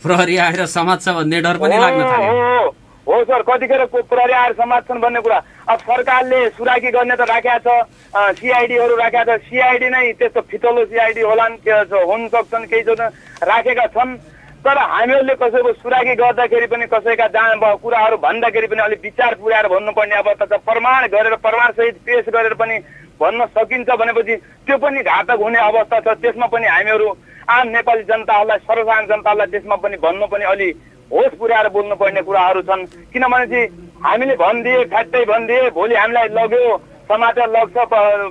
प्रहरी आएर समात्छ भन्ने डर पनि लाग्न थाल्यो। हो सर, कतिखेर प्रहरी आएर समात्छन् भन्ने कुरा। अब सरकारले सुराकी गर्ने त राखेको छ, सिआइडीहरू राखेको छ, सिआइडी नै त्यस्तो फितलो सिआइडी होलान्, हुन सक्छन्, केही राखेका छन्। तर हामीहरूले कसैको सुराकी गर्दाखेरि पनि, कसैका कुराहरू भन्दाखेरि पनि अलिक विचार पुर्याएर भन्नुपर्ने अवस्था छ। प्रमाण गरेर प्रमाणसहित पेश गरेर पनि भन्न सकिन्छ भनेपछि त्यो पनि घातक हुने अवस्था छ। त्यसमा पनि हामीहरू आम नेपाली जनताहरूलाई, सर्वसाधारण जनतालाई त्यसमा पनि भन्नु पनि अलि होस पुर्याएर बोल्नुपर्ने कुराहरू छन्। किनभने चाहिँ हामीले भनिदिए, फ्याट्टै भनिदिए, भोलि हामीलाई लग्यो, समाचार लग्छ,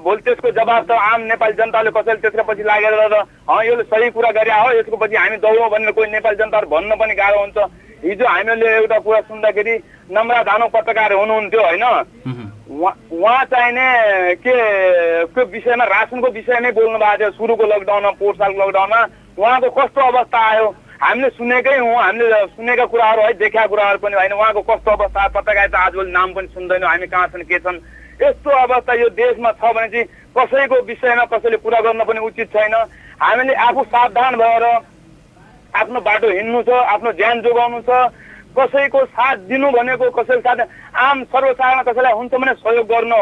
भोलि त्यसको जवाब त आम नेपाली जनताले कसैले त्यसको पछि लागेर यो सही कुरा गरे हो, यसको पछि हामी दौडौँ भनेर कोही नेपाली जनताहरू भन्न पनि गाह्रो हुन्छ। हिजो हामीले एउटा कुरा सुन्दाखेरि नम्रा धानो पत्रकार हुनुहुन्थ्यो होइन, उहाँ चाहिने के विषयमा, रासनको विषयमै बोल्नु भएको थियो। सुरुको लकडाउनमा, पोहोर सालको लकडाउनमा उहाँको कस्तो अवस्था आयो हामीले सुनेकै हौँ, हामीले सुनेका कुराहरू है, देखेका कुराहरू पनि होइन। उहाँको कस्तो अवस्था, पत्रकारिता आजभोलि नाम पनि सुन्दैनौँ हामी, कहाँ छन् के छन्। यस्तो अवस्था यो देशमा छ भने चाहिँ कसैको विषयमा कसैले कुरा गर्न पनि उचित छैन। हामीले आफू सावधान भएर आफ्नो बाटो हिँड्नु छ, आफ्नो ज्यान जोगाउनु छ। कसैको साथ दिनु भनेको, कसैको साथ आम सर्वसाधारण कसैलाई हुन्छ भने सहयोग गर्न,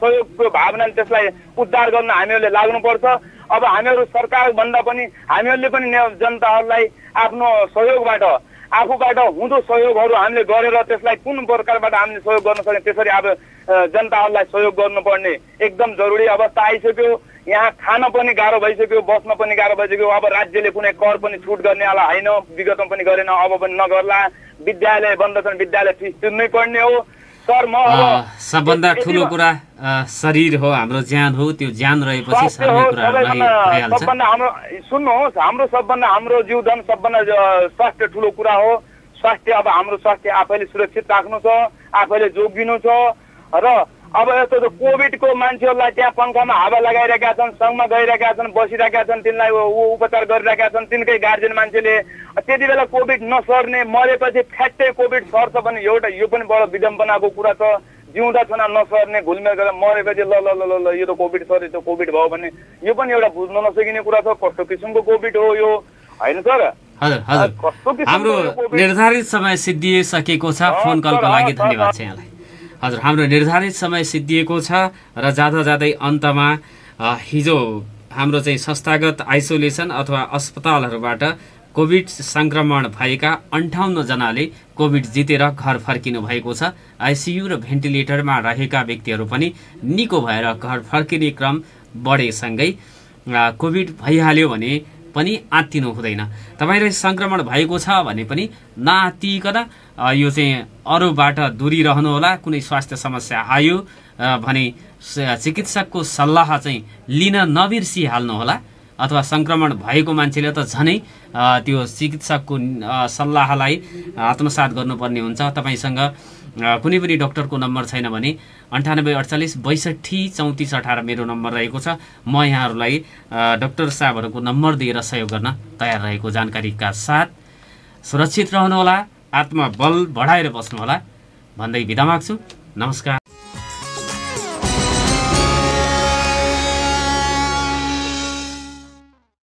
सहयोगको भावनाले त्यसलाई उद्धार गर्न हामीहरूले लाग्नुपर्छ। अब हामीहरू सरकार भन्दा पनि हामीहरूले पनि जनताहरूलाई आफ्नो सहयोगबाट, आफूबाट हुँदो सहयोगहरू हामीले गरेर त्यसलाई कुन प्रकारबाट हामीले सहयोग गर्न सक्ने त्यसरी अब जनताहरूलाई सहयोग गर्नुपर्ने एकदम जरुरी अवस्था आइसक्यो। यहाँ खान पनि गाह्रो भइसक्यो, बस्न पनि गाह्रो भइसक्यो। अब राज्यले कुनै कर पनि छुट गर्नेवाला होइन, विगतमा पनि गरेन, अब पनि नगर्ला। विद्यालय बन्द छन्, विद्यालय फिस तिर्नै पर्ने हो। सर म सबभन्दा ठुलो कुरा शरीर हो, हाम्रो ज्यान हो। त्यो ज्यान रहेपछि सबै कुराहरु भइहाल्छ। सबभन्दा हाम्रो सुन्नुहोस्, हाम्रो जीवधन सबभन्दा स्वास्थ्य ठुलो कुरा हो। स्वास्थ्य, अब हाम्रो स्वास्थ्य आफैले सुरक्षित राख्नु छ, आफैले जोगिनु छ। र अब यस्तो कोभिडको मान्छेहरूलाई त्यहाँ पंखामा हावा लगाइरहेका छन्, सङ्घमा गइरहेका छन्, बसिरहेका छन्, तिनलाई उपचार गरिरहेका छन् तिनकै गार्जियन मान्छेले। त्यति बेला कोभिड नसर्ने, मरेपछि फ्याट्टै कोभिड सर्छ भने एउटा यो पनि बडो विडम्बनाको कुरा छ। जिउँदा छना नसर्ने, घुलमेल गरेर मरेपछि ल ल ल ल यो त कोभिड सरे, त्यो कोभिड भयो भने यो पनि एउटा बुझ्न नसकिने कुरा छ। कस्तो किसिमको कोभिड हो यो, होइन सर? हजुर हजुर, हाम्रो निर्धारित समय सिद्धिसकेको छ। फोन कलको लागि धन्यवाद छ यहाँलाई। हजुर, हाम्रो निर्धारित समय सिद्धिएको छ र जाँदा जाँदै अन्तमा हिजो हाम्रो चाहिँ संस्थागत आइसोलेसन अथवा अस्पतालहरूबाट कोभिड संक्रमण भएका 58 जनाले कोभिड जितेर घर फर्किनु भएको छ। आइसियु र भेन्टिलेटरमा रहेका व्यक्तिहरू पनि निको भएर घर फर्किने क्रम बढेसँगै कोभिड भइहाल्यो भने पनि आत्तिनु हुँदैन। तपाईलाई संक्रमण भएको छ भने पनि नआत्तिकन यो चाहिँ अरूबाट दूरी रहनुहोला। कुनै स्वास्थ्य समस्या आयो भने चिकित्सकको सल्लाह चाहिँ लिन नबिर्सिहाल्नुहोला। अथवा संक्रमण भएको मान्छेले त झनै त्यो चिकित्सकको सल्लाहलाई आत्मसात गर्नुपर्ने हुन्छ। तपाईसँग कुनै पनि डाक्टरको नम्बर छैन भने 9848 62 34 18 मेरो नम्बर रहेको छ। म यहाँहरूलाई डाक्टर साहबहरूको नम्बर दिएर सहयोग गर्न तयार रहेको जानकारीका साथ सुरक्षित रहनुहोला, आत्मबल बढाएर बस्नुहोला भन्दै बिदा माग्छु। नमस्कार।